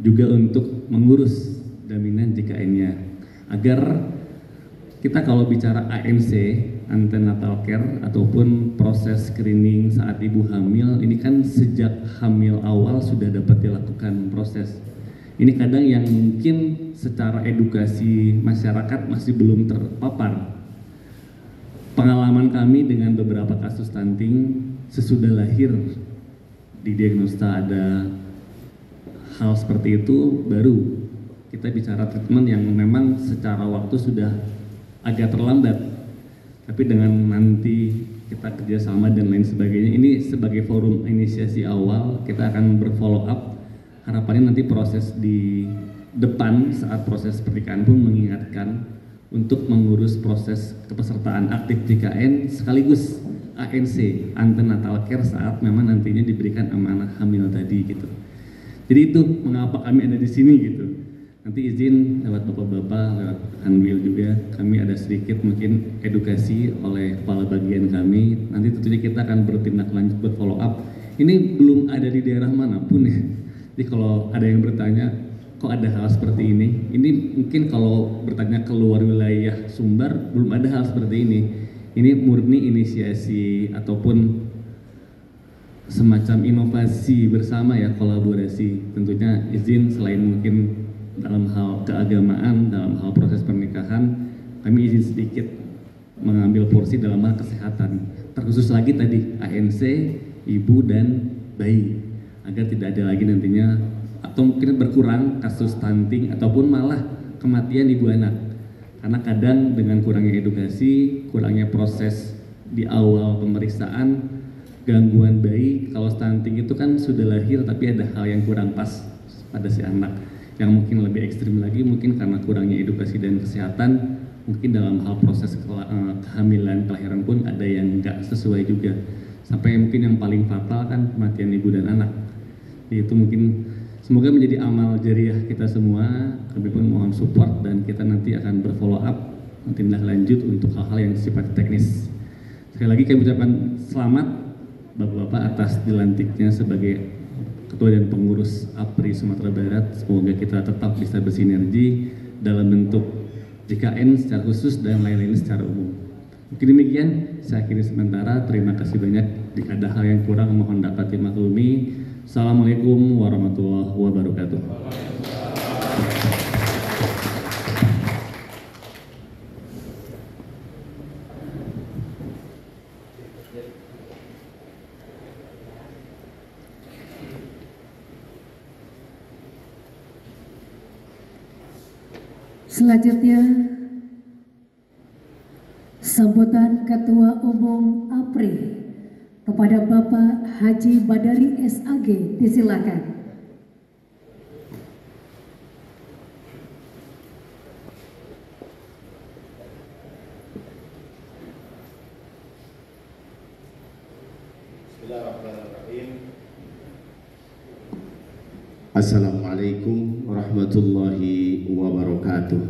juga untuk mengurus jaminan JKN-nya. Agar kita kalau bicara ANC, antenatal care, ataupun proses screening saat ibu hamil, ini kan sejak hamil awal sudah dapat dilakukan proses. Ini kadang yang mungkin secara edukasi masyarakat masih belum terpapar. Pengalaman kami dengan beberapa kasus stunting sesudah lahir didiagnosa ada hal seperti itu, baru kita bicara treatment yang memang secara waktu sudah agak terlambat. Tapi dengan nanti kita kerjasama dan lain sebagainya, ini sebagai forum inisiasi awal, kita akan berfollow up. Harapannya nanti proses di depan saat proses pernikahan pun mengingatkan untuk mengurus proses kepesertaan aktif JKN sekaligus ANC, antenatal care, saat memang nantinya diberikan amanah hamil tadi gitu. Jadi itu mengapa kami ada di sini gitu. Nanti izin lewat bapak-bapak, lewat Hanwil juga, kami ada sedikit mungkin edukasi oleh kepala bagian kami. Nanti tentunya kita akan bertindak lanjut, berfollow up. Ini belum ada di daerah manapun ya. Jadi kalau ada yang bertanya, kok ada hal seperti ini? Ini mungkin kalau bertanya keluar wilayah Sumbar, belum ada hal seperti ini. Ini murni inisiasi ataupun semacam inovasi bersama ya, kolaborasi. Tentunya izin selain mungkin dalam hal keagamaan, dalam hal proses pernikahan, kami izin sedikit mengambil porsi dalam hal kesehatan. Terkhusus lagi tadi ANC, ibu dan bayi, agar tidak ada lagi nantinya atau mungkin berkurang kasus stunting ataupun malah kematian ibu anak. Karena kadang dengan kurangnya edukasi, kurangnya proses di awal pemeriksaan, gangguan bayi, kalau stunting itu kan sudah lahir tapi ada hal yang kurang pas pada si anak. Yang mungkin lebih ekstrim lagi mungkin karena kurangnya edukasi dan kesehatan, mungkin dalam hal proses kehamilan, kelahiran pun ada yang nggak sesuai juga. Sampai mungkin yang paling fatal kan kematian ibu dan anak. Itu mungkin semoga menjadi amal jariah kita semua. Kami pun mohon support dan kita nanti akan berfollow up, tindak lanjut untuk hal-hal yang sifat teknis. Sekali lagi kami ucapkan selamat Bapak-bapak atas dilantiknya sebagai Ketua dan Pengurus APRI Sumatera Barat. Semoga kita tetap bisa bersinergi dalam bentuk JKN secara khusus dan lain-lain secara umum. Mungkin demikian, saya akhiri sementara. Terima kasih banyak. Jika ada hal yang kurang mohon dapat dimaklumi. Assalamualaikum warahmatullahi wabarakatuh. Selanjutnya, sambutan Ketua Umum APRI kepada Bapak Haji Badari SAG, disilakan. Bismillahirrahmanirrahim. Assalamualaikum warahmatullahi wabarakatuh.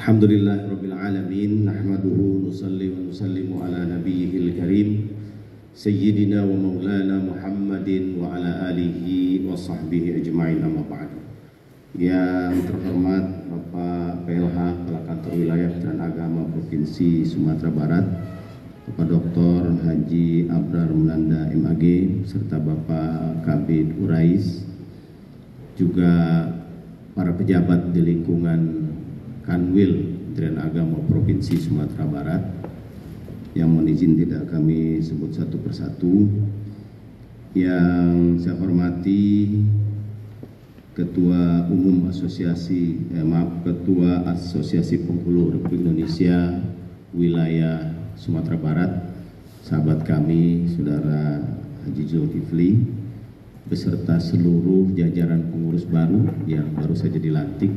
Alhamdulillahirabbil alamin, nahmaduhu nusalli wa nusallimu ala nabiyyil karim sayyidina wa maulana Muhammadin wa ala alihi wa sahbihi ajma'in, amma ba'd. Yang terhormat Bapak PLH Kepala Kantor Wilayah Kementerian Agama Provinsi Sumatera Barat, Bapak Dr. Haji Abrar Munanda MAG, serta Bapak Kabid Urais, juga para pejabat di lingkungan Kanwil Kementerian Agama Provinsi Sumatera Barat, yang mohon izin tidak kami sebut satu persatu. Yang saya hormati Ketua Umum Ketua Asosiasi Penghulu Republik Indonesia Wilayah Sumatera Barat, sahabat kami, Saudara Haji Zulkifli, beserta seluruh jajaran pengurus baru yang baru saja dilantik.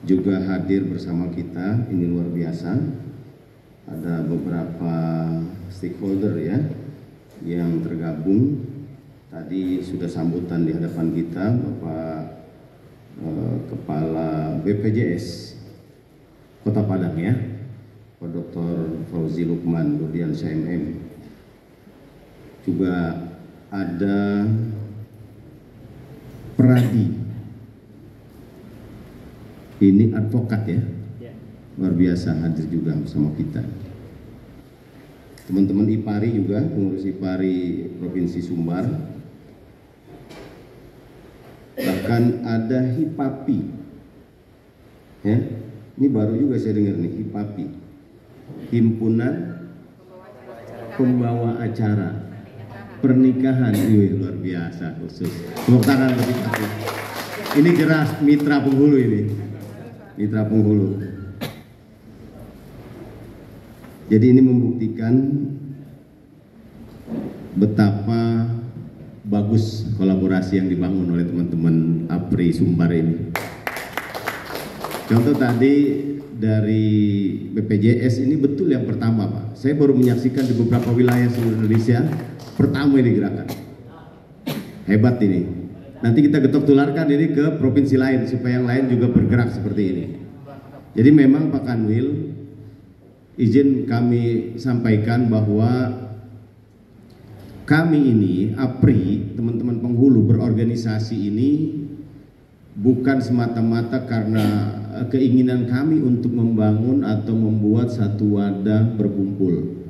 Juga hadir bersama kita, ini luar biasa, ada beberapa stakeholder ya yang tergabung. Tadi sudah sambutan di hadapan kita Bapak Kepala BPJS Kota Padang ya, Pak Dr. Fauzi Lukman Nurdian SMM. Juga ada Pradi, ini advokat ya, luar biasa, hadir juga bersama kita. Teman-teman IPARI juga, pengurus IPARI Provinsi Sumbar, bahkan ada HIPAPI. Ya, ini baru juga saya dengar nih, HIPAPI, Himpunan Pembawa Acara Pernikahan. Luar biasa, khusus tepuk tangan bagi HIPAPI. Ini jelas mitra penghulu ini, mitra penghulu. Jadi ini membuktikan betapa bagus kolaborasi yang dibangun oleh teman-teman APRI Sumbar ini. Contoh tadi dari BPJS ini betul yang pertama, Pak. Saya baru menyaksikan di beberapa wilayah seluruh Indonesia, pertama ini gerakan. Hebat ini. Nanti kita getok tularkan ini ke provinsi lain supaya yang lain juga bergerak seperti ini. Jadi memang Pak Kanwil, izin kami sampaikan bahwa kami ini, APRI, teman-teman penghulu berorganisasi ini bukan semata-mata karena keinginan kami untuk membangun atau membuat satu wadah berkumpul.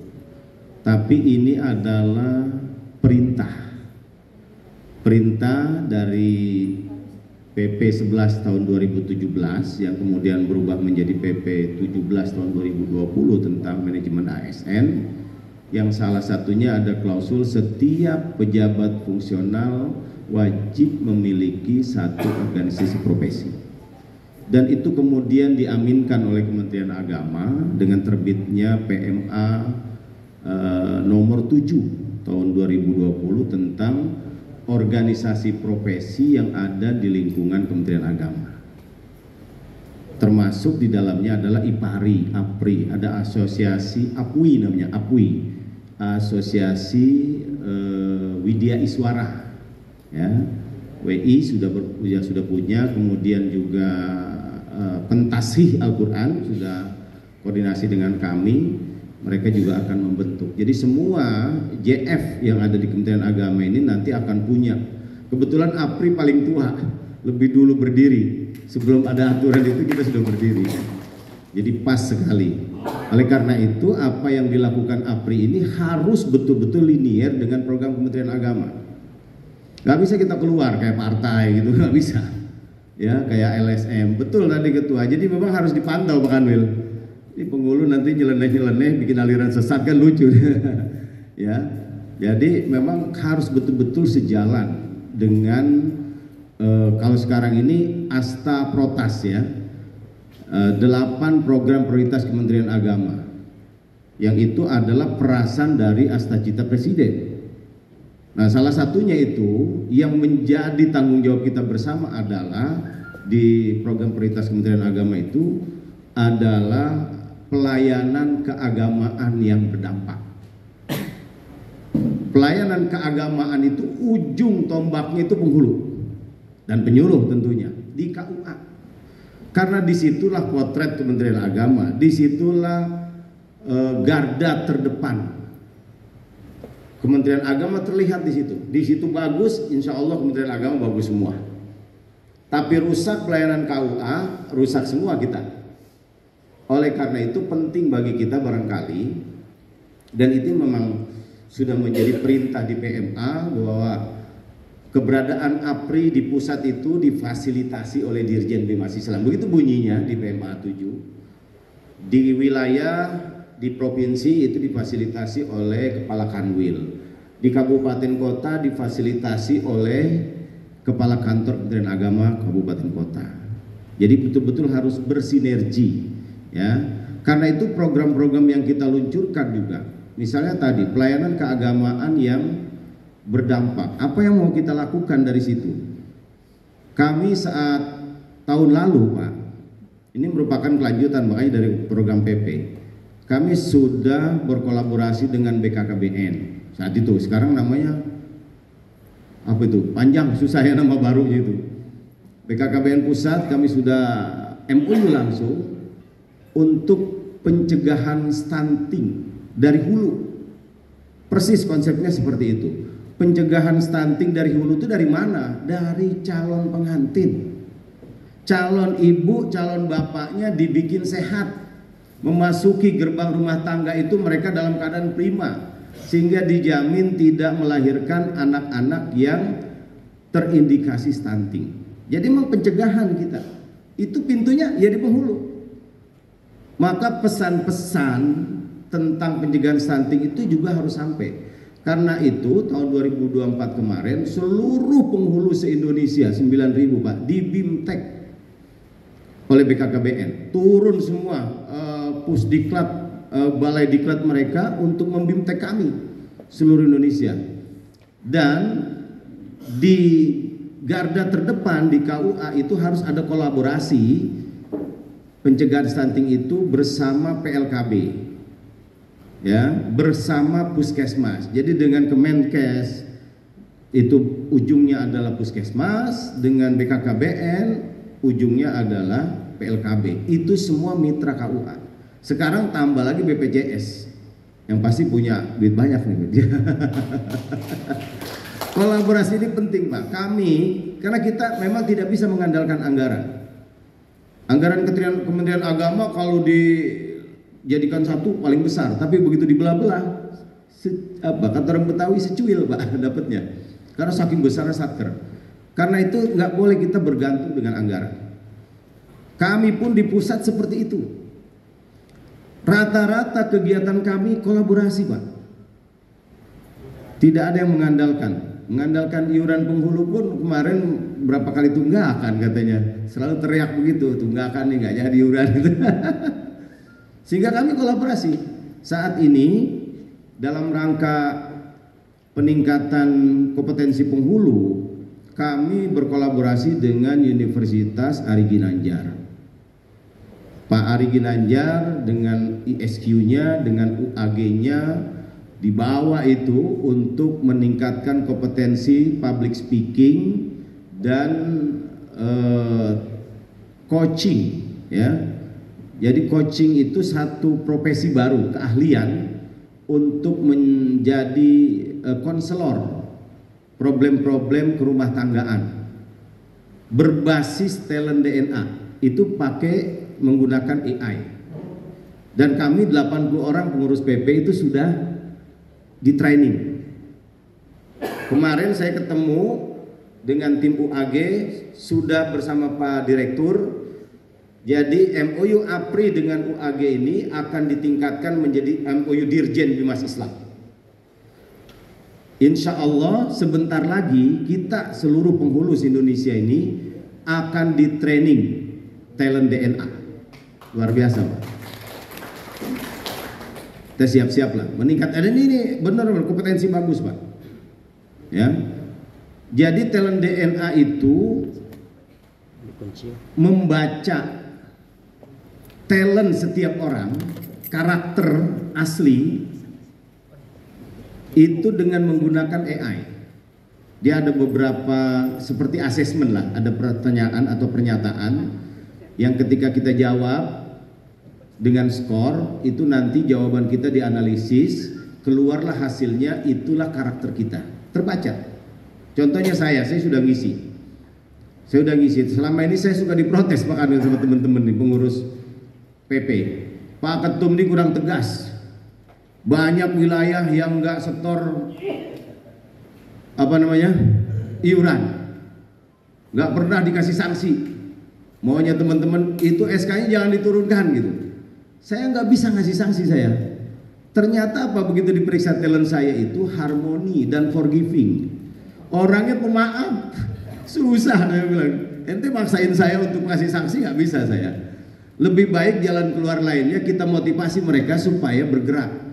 Tapi ini adalah perintah dari PP 11 tahun 2017 yang kemudian berubah menjadi PP 17 tahun 2020 tentang manajemen ASN, yang salah satunya ada klausul setiap pejabat fungsional wajib memiliki satu organisasi profesi. Dan itu kemudian diaminkan oleh Kementerian Agama dengan terbitnya PMA nomor 7 tahun 2020 tentang organisasi profesi yang ada di lingkungan Kementerian Agama. Termasuk di dalamnya adalah IPARI, APRI, ada asosiasi APWI namanya, APWI, Asosiasi Widya Iswara, ya. WI sudah punya, kemudian juga Pentasih Al-Quran sudah koordinasi dengan kami. Mereka juga akan membentuk. Jadi semua JF yang ada di Kementerian Agama ini nanti akan punya. Kebetulan APRI paling tua, lebih dulu berdiri. Sebelum ada aturan itu kita sudah berdiri. Jadi pas sekali. Oleh karena itu apa yang dilakukan APRI ini harus betul-betul linier dengan program Kementerian Agama. Gak bisa kita keluar kayak partai gitu, gak bisa. Ya kayak LSM. Betul tadi ketua. Jadi memang harus dipantau Pak Kanwil. Ini penghulu nanti nyeleneh-nyeleneh bikin aliran sesat kan lucu. Ya. Jadi memang harus betul-betul sejalan dengan kalau sekarang ini Asta Protas ya. 8 program prioritas Kementerian Agama. Yang itu adalah perasan dari Asta Cita Presiden. Nah, salah satunya itu yang menjadi tanggung jawab kita bersama adalah di program prioritas Kementerian Agama itu adalah pelayanan keagamaan yang berdampak. Pelayanan keagamaan itu ujung tombaknya itu penghulu dan penyuluh tentunya di KUA. Karena disitulah potret Kementerian Agama, disitulah garda terdepan. Kementerian Agama terlihat di situ. Di situ bagus, insya Allah Kementerian Agama bagus semua. Tapi rusak pelayanan KUA, rusak semua kita. Oleh karena itu penting bagi kita barangkali, dan itu memang sudah menjadi perintah di PMA bahwa keberadaan APRI di pusat itu difasilitasi oleh Dirjen Bimas Islam. Begitu bunyinya di PMA 7. Di wilayah, di provinsi itu difasilitasi oleh Kepala Kanwil. Di kabupaten kota difasilitasi oleh Kepala Kantor Kementerian Agama Kabupaten Kota. Jadi betul-betul harus bersinergi. Ya, karena itu program-program yang kita luncurkan juga, misalnya tadi pelayanan keagamaan yang berdampak. Apa yang mau kita lakukan dari situ? Kami saat tahun lalu, Pak, ini merupakan kelanjutan makanya dari program PP. Kami sudah berkolaborasi dengan BKKBN saat itu. Sekarang namanya apa itu? Panjang, susah ya nama barunya itu. BKKBN pusat kami sudah MOU langsung untuk pencegahan stunting dari hulu. Persis konsepnya seperti itu. Pencegahan stunting dari hulu itu dari mana? Dari calon pengantin. Calon ibu, calon bapaknya dibikin sehat. Memasuki gerbang rumah tangga itu mereka dalam keadaan prima. Sehingga dijamin tidak melahirkan anak-anak yang terindikasi stunting. Jadi memang pencegahan kita itu pintunya ya di penghulu. Maka pesan-pesan tentang pencegahan stunting itu juga harus sampai. Karena itu tahun 2024 kemarin seluruh penghulu se-Indonesia 9.000 Pak di BIMTEK oleh BKKBN, turun semua pusdiklat, balai diklat mereka untuk membimtek kami seluruh Indonesia. Dan di garda terdepan di KUA itu harus ada kolaborasi pencegahan stunting itu bersama PLKB, ya, bersama Puskesmas. Jadi dengan Kemenkes itu ujungnya adalah Puskesmas, dengan BKKBN ujungnya adalah PLKB. Itu semua mitra KUA. Sekarang tambah lagi BPJS yang pasti punya duit banyak nih. Kolaborasi ini penting Pak. Kami, karena kita memang tidak bisa mengandalkan anggaran. Anggaran Kementerian Agama kalau dijadikan satu paling besar, tapi begitu dibelah-belah, kata orang Betawi secuil Pak dapatnya. Karena saking besarnya satker. Karena itu nggak boleh kita bergantung dengan anggaran. Kami pun di pusat seperti itu. Rata-rata kegiatan kami kolaborasi Pak. Tidak ada yang mengandalkan iuran penghulu pun kemarin berapa kali tunggakan katanya, selalu teriak begitu, tunggakan nih nggak jadi iuran gitu. Sehingga kami kolaborasi saat ini dalam rangka peningkatan kompetensi penghulu, kami berkolaborasi dengan Universitas Ari Ginanjar. Pak Ari Ginanjar dengan ISQ-nya, dengan UAG-nya dibawa itu untuk meningkatkan kompetensi public speaking dan coaching, ya. Jadi coaching itu satu profesi baru, keahlian untuk menjadi konselor problem-problem kerumah tanggaan berbasis talent DNA. Itu pakai menggunakan AI. Dan kami 80 orang pengurus PP itu sudah di training. Kemarin saya ketemu dengan tim UAG, sudah bersama Pak Direktur. Jadi MOU APRI dengan UAG ini akan ditingkatkan menjadi MOU Dirjen Bimas Islam. Insya Allah sebentar lagi kita seluruh penghulu Indonesia ini akan di training talent DNA. Luar biasa Pak. Kita siap-siap lah meningkat. Ada ini benar kompetensi bagus Pak. Ya. Jadi talent DNA itu membaca talent setiap orang, karakter asli itu dengan menggunakan AI. Dia ada beberapa seperti asesmen lah, ada pertanyaan atau pernyataan yang ketika kita jawab dengan skor itu nanti jawaban kita dianalisis, keluarlah hasilnya, itulah karakter kita terbaca. Contohnya saya sudah ngisi. Selama ini saya suka diprotes Pak Kamil sama teman-teman nih pengurus PP. Pak Ketum ini kurang tegas. Banyak wilayah yang nggak setor iuran, nggak pernah dikasih sanksi. Maunya teman-teman itu SK-nya jangan diturunkan gitu. Saya nggak bisa ngasih sanksi saya. Ternyata apa, begitu diperiksa talent saya itu harmoni dan forgiving. Orangnya pemaaf, susah saya bilang. Ente maksain saya untuk ngasih sanksi nggak bisa saya. Lebih baik jalan keluar lainnya, kita motivasi mereka supaya bergerak.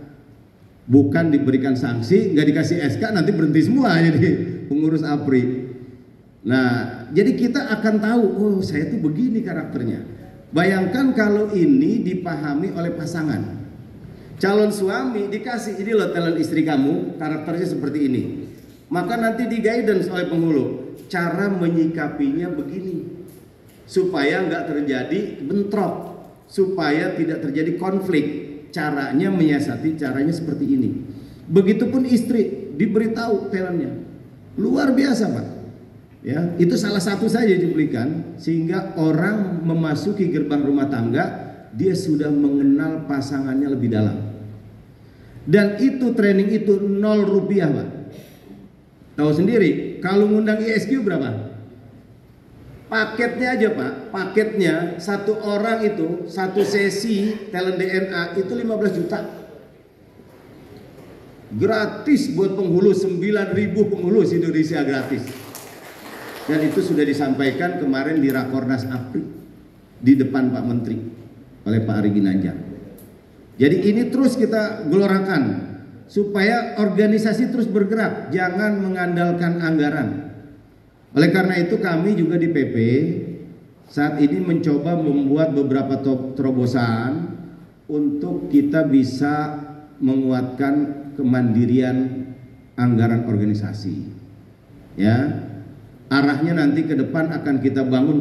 Bukan diberikan sanksi, nggak dikasih SK, nanti berhenti semua jadi pengurus APRI. Nah, jadi kita akan tahu, oh saya tuh begini karakternya. Bayangkan kalau ini dipahami oleh pasangan. Calon suami dikasih, ini loh talent istri kamu, karakternya seperti ini. Maka nanti di guidance oleh penghulu, cara menyikapinya begini. Supaya nggak terjadi bentrok, supaya tidak terjadi konflik, caranya menyiasati caranya seperti ini. Begitupun istri diberitahu talentnya, luar biasa Pak. Ya, itu salah satu saja cuplikan sehingga orang memasuki gerbang rumah tangga dia sudah mengenal pasangannya lebih dalam. Dan itu training itu 0 rupiah Pak. Tahu sendiri, kalau ngundang ISQ berapa? Paketnya aja Pak, paketnya satu orang itu, satu sesi talent DNA itu 15 juta. Gratis buat penghulu, 9.000 penghulu Indonesia gratis. Dan itu sudah disampaikan kemarin di Rakornas APRI di depan Pak Menteri oleh Pak Ari Ginanjar. Jadi ini terus kita gelorakan supaya organisasi terus bergerak, jangan mengandalkan anggaran. Oleh karena itu kami juga di PP saat ini mencoba membuat beberapa terobosan untuk kita bisa menguatkan kemandirian anggaran organisasi. Ya, arahnya nanti ke depan akan kita bangun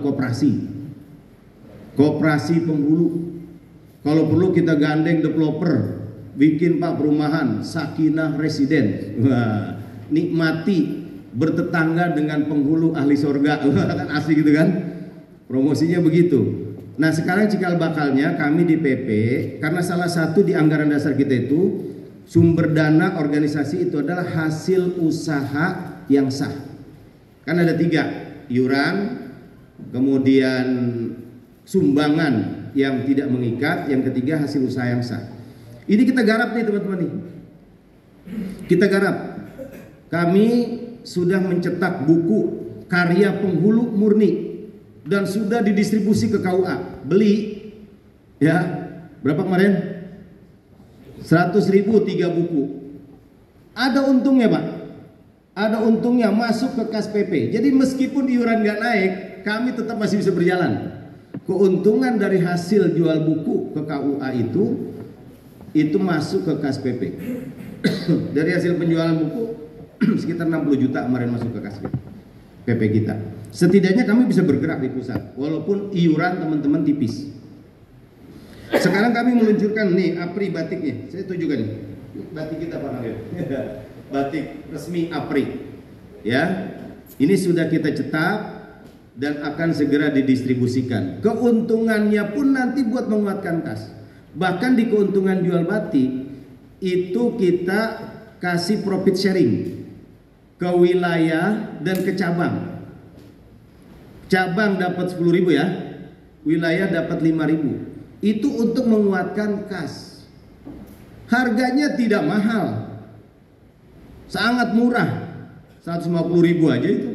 koperasi penghulu. Kalau perlu kita gandeng developer, bikin Pak perumahan Sakinah Residen. Wah, nikmati bertetangga dengan penghulu ahli sorga. Kan asli gitu kan, promosinya begitu. Nah sekarang cikal bakalnya kami di PP, karena salah satu di anggaran dasar kita itu sumber dana organisasi itu adalah hasil usaha yang sah. Kan ada 3, iuran, kemudian sumbangan yang tidak mengikat, yang ketiga hasil usaha yang sah. Ini kita garap nih teman-teman nih. Kita garap. Kami sudah mencetak buku karya penghulu murni dan sudah didistribusi ke KUA. Beli ya, berapa kemarin? 100.000 3 buku. Ada untungnya Pak. Ada untungnya masuk ke kas PP. Jadi meskipun iuran nggak naik, kami tetap masih bisa berjalan. Keuntungan dari hasil jual buku ke KUA itu masuk ke kas PP. Dari hasil penjualan buku sekitar 60 juta kemarin masuk ke kas PP kita. Setidaknya kami bisa bergerak di pusat walaupun iuran teman-teman tipis. Sekarang kami meluncurkan nih APRI batiknya. Saya tunjukkan nih. Batik kita Pak Nabil. Batik resmi APRI. Ya. Ini sudah kita cetak dan akan segera didistribusikan. Keuntungannya pun nanti buat menguatkan kas. Bahkan di keuntungan jual batik itu kita kasih profit sharing ke wilayah dan ke cabang. Cabang dapat 10.000 ya, wilayah dapat 5.000. Itu untuk menguatkan kas. Harganya tidak mahal, sangat murah, 150.000 aja itu.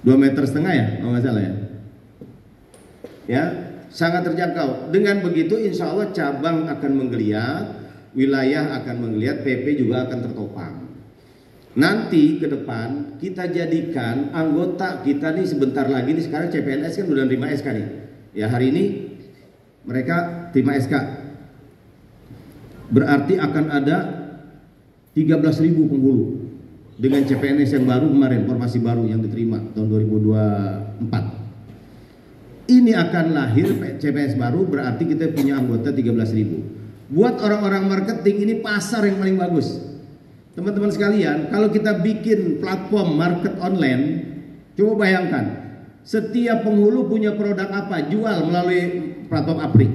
2,5 meter ya, kalau nggak salah ya. Ya, sangat terjangkau. Dengan begitu insya Allah cabang akan menggeliat, wilayah akan menggeliat, PP juga akan tertopang. Nanti ke depan kita jadikan anggota kita nih sebentar lagi nih, sekarang CPNS kan udah terima SK nih. Ya hari ini mereka terima SK. Berarti akan ada 13.000 penghulu dengan CPNS yang baru kemarin, formasi baru yang diterima tahun 2024. Ini akan lahir CPNS baru, berarti kita punya anggota 13.000. Buat orang-orang marketing ini pasar yang paling bagus. Teman-teman sekalian, kalau kita bikin platform market online, coba bayangkan, setiap penghulu punya produk apa, jual melalui platform APRI.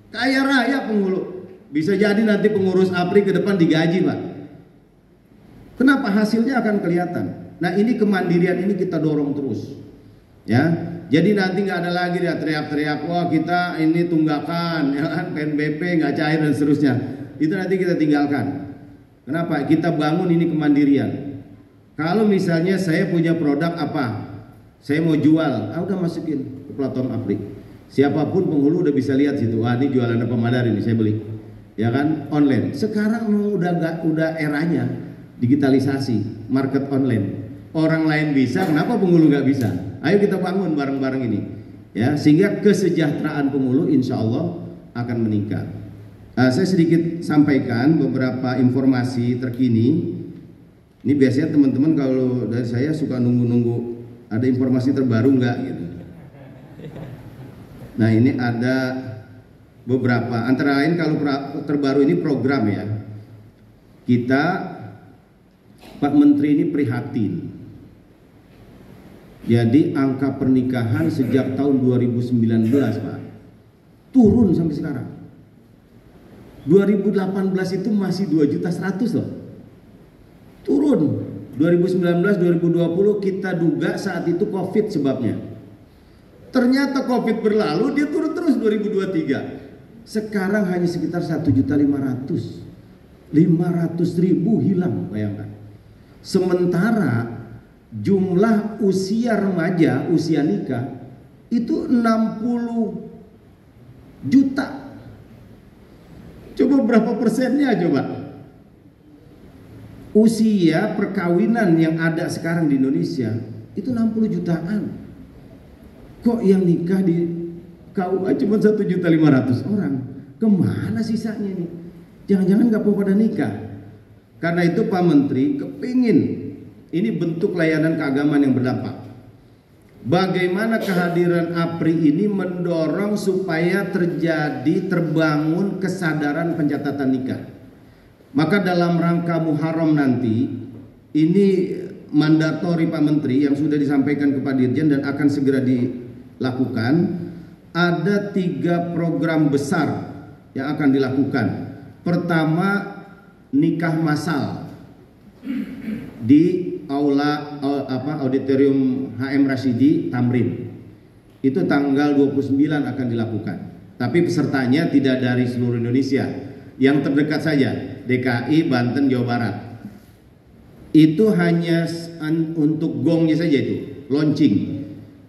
Kaya raya penghulu. Bisa jadi nanti pengurus APRI ke depan digaji Pak. Kenapa? Hasilnya akan kelihatan. Nah ini kemandirian ini kita dorong terus. Ya, jadi nanti nggak ada lagi dia teriak-teriak, wah kita ini tunggakan, ya kan, PNBP nggak cair dan seterusnya. Itu nanti kita tinggalkan. Kenapa? Kita bangun ini kemandirian. Kalau misalnya saya punya produk apa, saya mau jual, udah masukin ke platform APRI. Siapapun penghulu udah bisa lihat situ, wah ini jualan apa Madar ini saya beli, ya kan, online. Sekarang udah eranya digitalisasi, market online. Orang lain bisa, kenapa penghulu nggak bisa? Ayo kita bangun bareng-bareng ini, ya, sehingga kesejahteraan penghulu insya Allah akan meningkat. Saya sedikit sampaikan beberapa informasi terkini. Ini biasanya teman-teman kalau dari saya suka nunggu-nunggu ada informasi terbaru nggak gitu. Nah ini ada beberapa, antara lain kalau terbaru ini program ya. Kita Pak Menteri ini prihatin. Jadi angka pernikahan sejak tahun 2019 Pak turun sampai sekarang. 2018 itu masih 2.100.000 loh. Turun turun 2019-2020 kita duga saat itu COVID sebabnya. Ternyata COVID berlalu, dia turun terus 2023. Sekarang hanya sekitar 1.500.000 hilang, bayangkan. Sementara jumlah usia remaja, usia nikah itu 60 juta. Coba berapa persennya coba? Usia perkawinan yang ada sekarang di Indonesia itu 60 jutaan. Kok yang nikah di KUA cuma 1.500.000 orang? Kemana sisanya nih? Jangan-jangan nggak mau pada nikah. Karena itu Pak Menteri kepingin ini bentuk layanan keagamaan yang berdampak. Bagaimana kehadiran APRI ini mendorong supaya terbangun kesadaran pencatatan nikah. Maka dalam rangka Muharram nanti, ini mandatori Pak Menteri yang sudah disampaikan kepada Dirjen dan akan segera dilakukan. Ada 3 program besar yang akan dilakukan. Pertama, nikah massal di aula auditorium HM Rashidi Tamrin. Itu tanggal 29 akan dilakukan. Tapi pesertanya tidak dari seluruh Indonesia, yang terdekat saja, DKI, Banten, Jawa Barat. Itu hanya untuk gongnya saja, itu launching.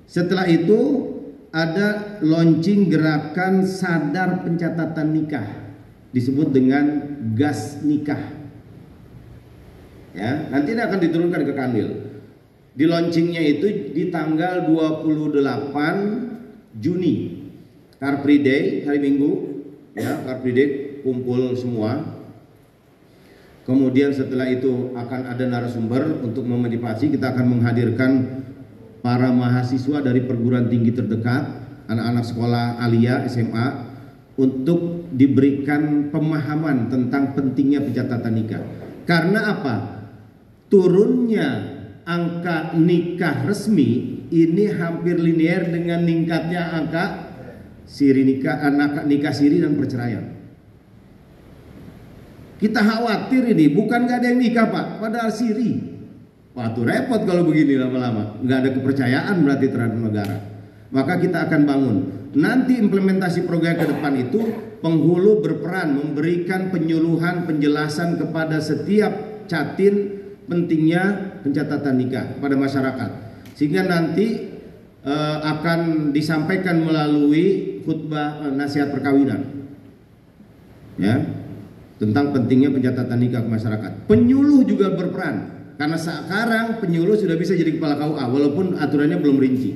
Setelah itu ada launching gerakan sadar pencatatan nikah, disebut dengan gas nikah. Ya, nanti ini akan diturunkan ke Kanwil. Di launchingnya itu di tanggal 28 Juni, Car Free Day, hari Minggu, ya, Car Free Day, kumpul semua. Kemudian setelah itu akan ada narasumber untuk memotivasi. Kita akan menghadirkan para mahasiswa dari perguruan tinggi terdekat, anak-anak sekolah alia, SMA, untuk diberikan pemahaman tentang pentingnya pencatatan nikah. Karena apa? Turunnya angka nikah resmi ini hampir linear dengan meningkatnya angka nikah siri dan perceraian. Kita khawatir ini, bukan gak ada yang nikah Pak, padahal siri. Wah tuh repot kalau begini lama-lama, nggak ada kepercayaan berarti terhadap negara. Maka kita akan bangun. Nanti implementasi program ke depan itu, penghulu berperan memberikan penyuluhan, penjelasan kepada setiap catin pentingnya pencatatan nikah pada masyarakat. Sehingga nanti akan disampaikan melalui khutbah nasihat perkawinan. Ya. Tentang pentingnya pencatatan nikah ke masyarakat. Penyuluh juga berperan. Karena sekarang penyuluh sudah bisa jadi kepala KUA walaupun aturannya belum rinci.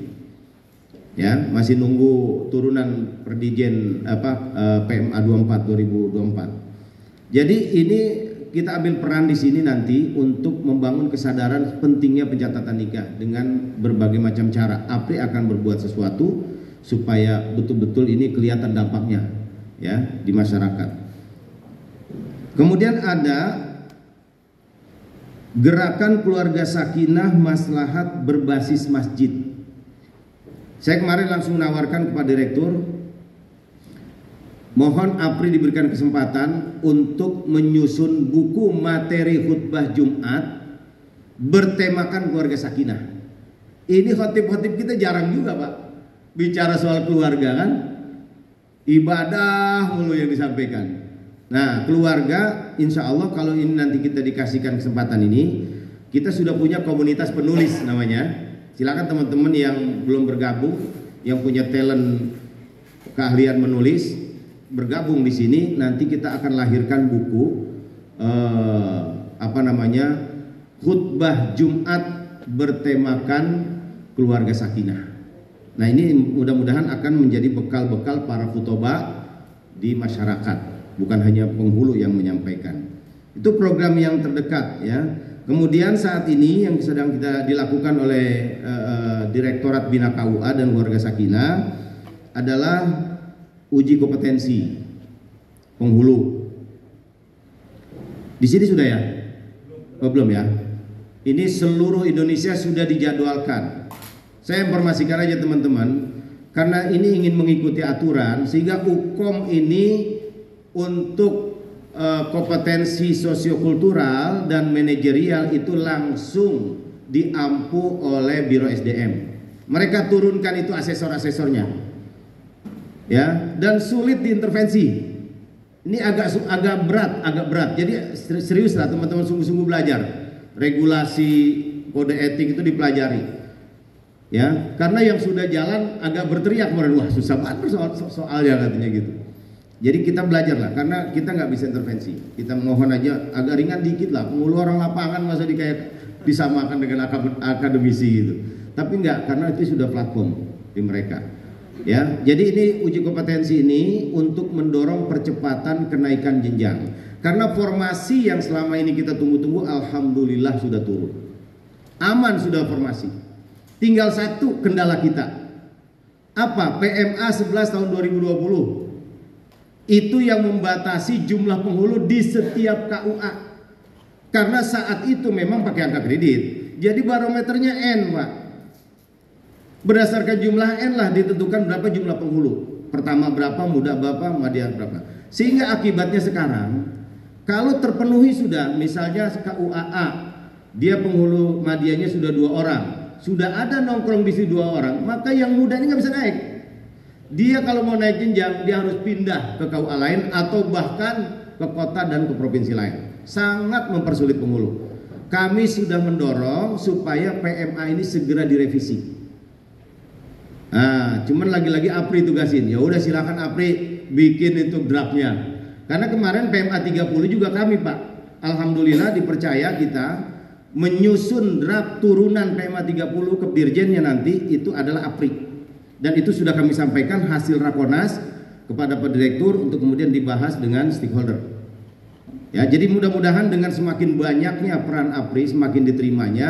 Ya, masih nunggu turunan Perdijen PMA 24 2024. Jadi ini kita ambil peran di sini nanti untuk membangun kesadaran pentingnya pencatatan nikah dengan berbagai macam cara. APRI akan berbuat sesuatu supaya betul-betul ini kelihatan dampaknya ya di masyarakat. Kemudian ada gerakan keluarga sakinah maslahat berbasis masjid. Saya kemarin langsung menawarkan kepada direktur, mohon APRI diberikan kesempatan untuk menyusun buku materi khutbah Jumat bertemakan keluarga sakinah. Ini khotib-khotib kita jarang juga Pak bicara soal keluarga kan, ibadah mulu yang disampaikan. Nah keluarga insya Allah kalau ini nanti kita dikasihkan kesempatan ini, kita sudah punya komunitas penulis namanya. Silakan teman-teman yang belum bergabung, yang punya talent keahlian menulis, bergabung di sini. Nanti kita akan lahirkan buku khutbah Jumat bertemakan keluarga sakinah. Nah ini mudah-mudahan akan menjadi bekal-bekal para khutbah di masyarakat. Bukan hanya penghulu yang menyampaikan. Itu program yang terdekat ya. Kemudian saat ini yang sedang kita dilakukan oleh Direktorat Bina KUA dan Keluarga Sakinah adalah uji kompetensi penghulu. Di sini sudah ya? Oh, belum ya? Ini seluruh Indonesia sudah dijadwalkan. Saya informasikan aja teman-teman, karena ini ingin mengikuti aturan sehingga UKOM ini untuk kompetensi sosiokultural dan manajerial itu langsung diampu oleh Biro SDM. Mereka turunkan itu asesor-asesornya, ya, dan sulit diintervensi. Ini agak berat. Jadi serius lah teman-teman, sungguh-sungguh belajar. Regulasi kode etik itu dipelajari, ya, karena yang sudah jalan agak berteriak kemarin, wah susah banget soalnya katanya gitu. Jadi kita belajar lah, karena kita nggak bisa intervensi. Kita mohon aja agak ringan dikit lah. Penghulu orang lapangan masa disamakan dengan akademisi gitu. Tapi enggak, karena itu sudah platform di mereka. Ya, jadi ini uji kompetensi ini untuk mendorong percepatan kenaikan jenjang. Karena formasi yang selama ini kita tunggu-tunggu, alhamdulillah sudah turun. Aman sudah formasi. Tinggal satu kendala kita. Apa? PMA 11 tahun 2020. Itu yang membatasi jumlah penghulu di setiap KUA. Karena saat itu memang pakai angka kredit. Jadi barometernya N, Pak. Berdasarkan jumlah N lah ditentukan berapa jumlah penghulu. Pertama berapa, muda berapa, madya berapa. Sehingga akibatnya sekarang, kalau terpenuhi sudah, misalnya KUAA, dia penghulu madyanya sudah 2 orang. Sudah ada nongkrong di situ 2 orang, maka yang muda ini nggak bisa naik. Dia kalau mau naik jenjang, dia harus pindah ke KUA lain atau bahkan ke kota dan ke provinsi lain. Sangat mempersulit penghulu. Kami sudah mendorong supaya PMA ini segera direvisi. Nah, cuman lagi-lagi APRI tugasin. Ya udah silakan APRI bikin itu draftnya. Karena kemarin PMA 30 juga kami, Pak. Alhamdulillah dipercaya kita menyusun draft turunan PMA 30 ke dirjennya nanti itu adalah APRI. Dan itu sudah kami sampaikan hasil rakornas kepada Pak Direktur untuk kemudian dibahas dengan stakeholder. Ya, jadi mudah-mudahan dengan semakin banyaknya peran APRI, semakin diterimanya,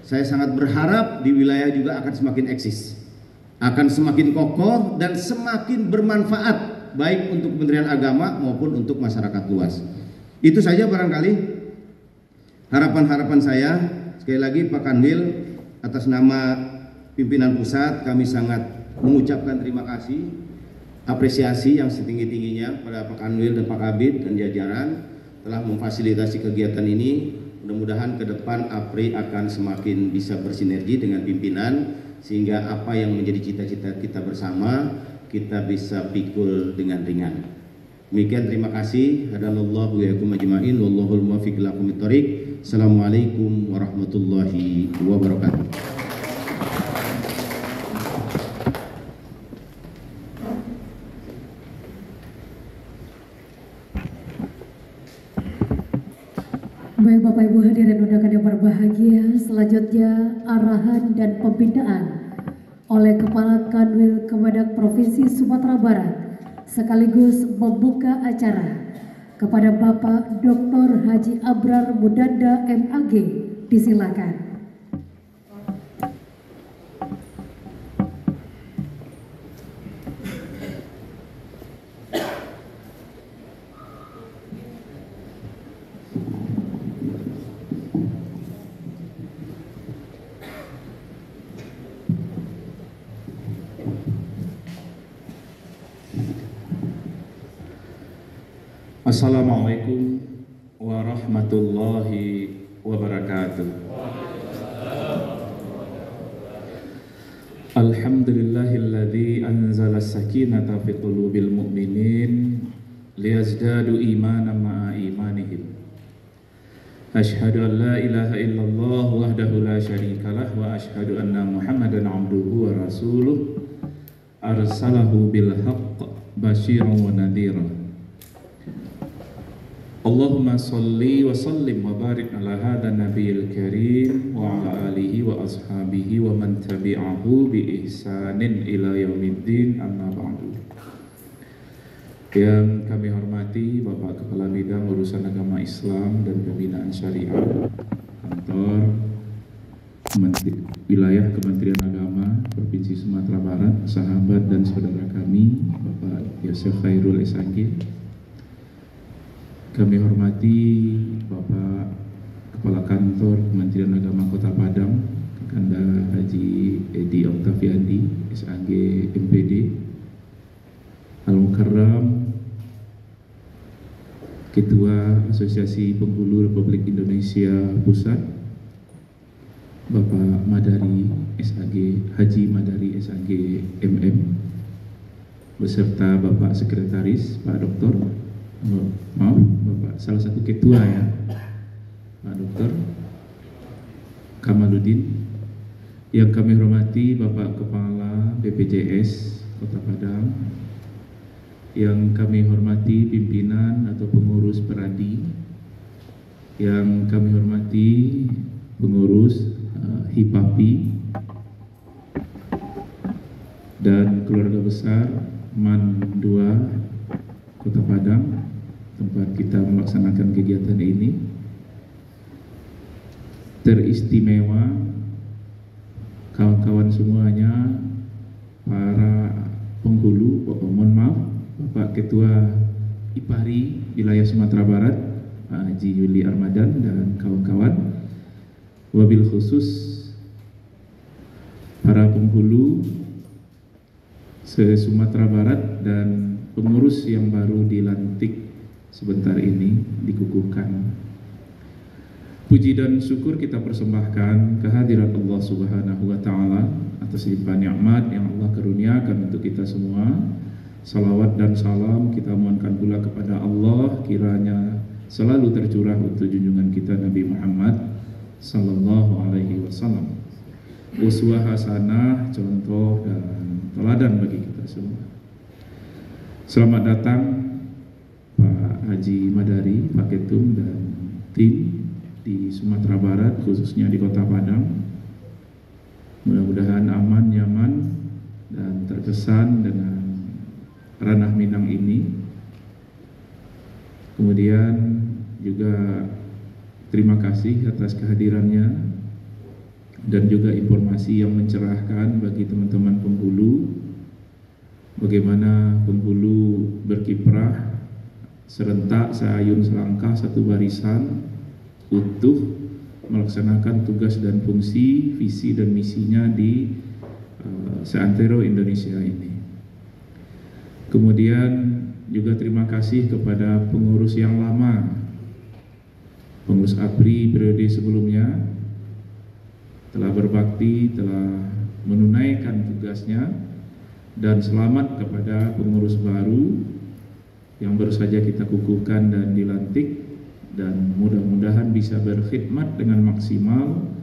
saya sangat berharap di wilayah juga akan semakin eksis, akan semakin kokoh dan semakin bermanfaat baik untuk Kementerian Agama maupun untuk masyarakat luas. Itu saja barangkali harapan-harapan saya. Sekali lagi Pak Kanwil, atas nama pimpinan pusat kami sangat mengucapkan terima kasih, apresiasi yang setinggi-tingginya pada Pak Kanwil dan Pak Kabid dan jajaran telah memfasilitasi kegiatan ini. Mudah-mudahan ke depan APRI akan semakin bisa bersinergi dengan pimpinan sehingga apa yang menjadi cita-cita kita bersama kita bisa pikul dengan ringan. Demikian, terima kasih. Hadallahu wa yakum ajma'in wallahul muwaffiq ila aqwamit thoriq. Assalamualaikum warahmatullahi wabarakatuh. Baik Bapak Ibu hadirin undangan yang berbahagia, selanjutnya arahan dan pembinaan oleh Kepala Kanwil Kemendag Provinsi Sumatera Barat sekaligus membuka acara kepada Bapak Dr. Haji Abrar Mudanda MAG, disilakan. Assalamualaikum warahmatullahi wabarakatuh. Alhamdulillahilladzi anzala as-sakinata fi qulubil mu'minin liyazdadu imanan ma'a imanihim. Asyhadu an la ilaha illallah wahdahu la syarikalah wa asyhadu anna Muhammadan abduhu wa rasuluh arsalahu bil haqq basyiran wa nadhira. Allahumma salli wa sallim wa barik ala hadha nabiyil karim wa ala alihi wa ashabihi wa man tabi'ahu bi ihsanin ila yaumiddin, amma ba'du. Yang kami hormati Bapak Kepala Bidang Urusan Agama Islam dan Pembinaan Syariah Kantor Wilayah Kementerian Agama Provinsi Sumatera Barat, sahabat dan saudara kami Bapak Yosef Khairul SAG. Kami hormati Bapak Kepala Kantor Kementerian Agama Kota Padang, Kakanda Haji Edi Oktaviandi, SAG MPD, Al-Mukarram Ketua Asosiasi Penghulu Republik Indonesia Pusat, Bapak Madari SAG, Haji Madari SAG MM, beserta Bapak Sekretaris, Pak Doktor, Bapak salah satu ketua ya, Pak Doktor Kamaludin. Yang kami hormati Bapak Kepala BPJS Kota Padang, yang kami hormati pimpinan atau pengurus Peradi, yang kami hormati pengurus HIPAPI, dan keluarga besar MAN 2 Kota Padang, tempat kita melaksanakan kegiatan ini. Teristimewa kawan-kawan semuanya, para penghulu, mohon maaf, Bapak Ketua IPARI Wilayah Sumatera Barat, Pak Haji Yuli Armadan dan kawan-kawan, wabil khusus para penghulu se-Sumatera Barat dan pengurus yang baru dilantik sebentar ini dikukuhkan. Puji dan syukur kita persembahkan kehadirat Allah Subhanahu wa Ta'ala atas limpah nikmat yang Allah karuniakan untuk kita semua. Salawat dan salam kita mohonkan pula kepada Allah, kiranya selalu tercurah untuk junjungan kita Nabi Muhammad sallallahu alaihi wasallam, uswah hasanah, contoh dan teladan bagi kita semua. Selamat datang Pak Haji Madari, Pak Ketum dan tim di Sumatera Barat, khususnya di Kota Padang. Mudah-mudahan aman, nyaman, dan terkesan dengan ranah Minang ini. Kemudian juga terima kasih atas kehadirannya dan juga informasi yang mencerahkan bagi teman-teman penghulu, bagaimana penghulu berkiprah serentak, seayun selangkah, satu barisan, utuh melaksanakan tugas dan fungsi, visi dan misinya di seantero Indonesia ini. Kemudian juga terima kasih kepada pengurus yang lama, pengurus APRI periode sebelumnya, telah berbakti, telah menunaikan tugasnya, dan selamat kepada pengurus baru yang baru saja kita kukuhkan dan dilantik, dan mudah-mudahan bisa berkhidmat dengan maksimal,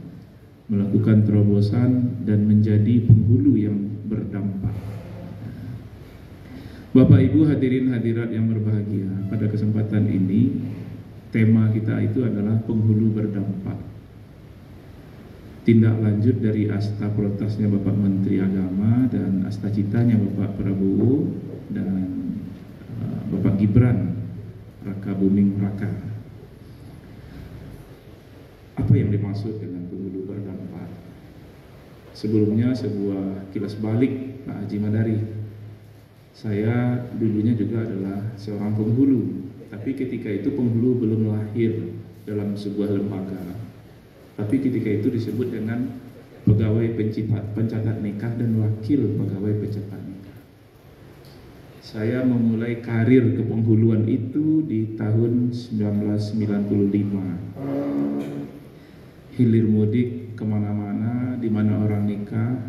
melakukan terobosan dan menjadi penghulu yang berdampak. Bapak Ibu hadirin hadirat yang berbahagia, pada kesempatan ini tema kita itu adalah penghulu berdampak. Tindak lanjut dari asta protasnya Bapak Menteri Agama dan asta citanya Bapak Prabowo dan Bapak Gibran Raka Buming Raka. Apa yang dimaksud dengan penghulu berdampak? Sebelumnya sebuah kilas balik Pak Haji Madari. Saya dulunya juga adalah seorang penghulu, tapi ketika itu penghulu belum lahir dalam sebuah lembaga. Tapi ketika itu disebut dengan pegawai pencatat nikah dan wakil pegawai pencatat nikah. Saya memulai karir kepenghuluan itu di tahun 1995. Hilir mudik kemana-mana, di mana orang nikah,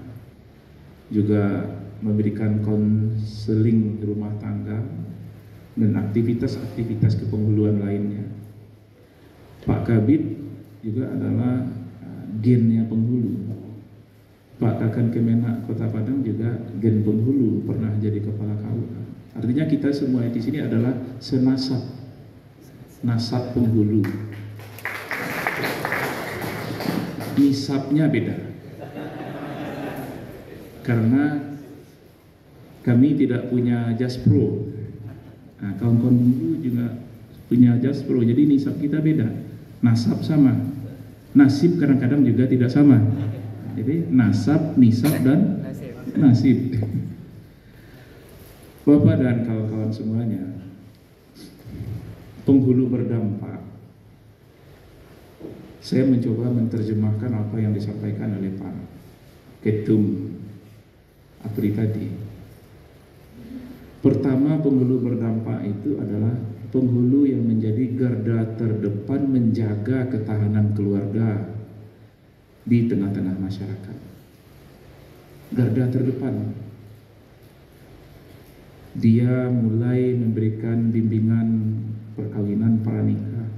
juga memberikan konseling rumah tangga dan aktivitas-aktivitas kepenghuluan lainnya. Pak Kabid juga adalah gennya penghulu. Pak Kakan Kemenak Kota Padang juga gen penghulu, pernah jadi kepala KUA. Artinya kita semua di sini adalah senasab, nasab penghulu. Nisabnya beda, karena kami tidak punya jaspro. Nah, kawan-kawan dulu juga punya jaspro, jadi nisab kita beda. Nasab sama, nasib kadang-kadang juga tidak sama. Jadi nasab, nisab, dan nasib. Bapak dan kawan-kawan semuanya, penghulu berdampak. Saya mencoba menerjemahkan apa yang disampaikan oleh Pak Ketum APRI tadi. Pertama, penghulu berdampak itu adalah penghulu yang menjadi garda terdepan menjaga ketahanan keluarga di tengah-tengah masyarakat. Garda terdepan. Dia mulai memberikan bimbingan perkawinan pranikah.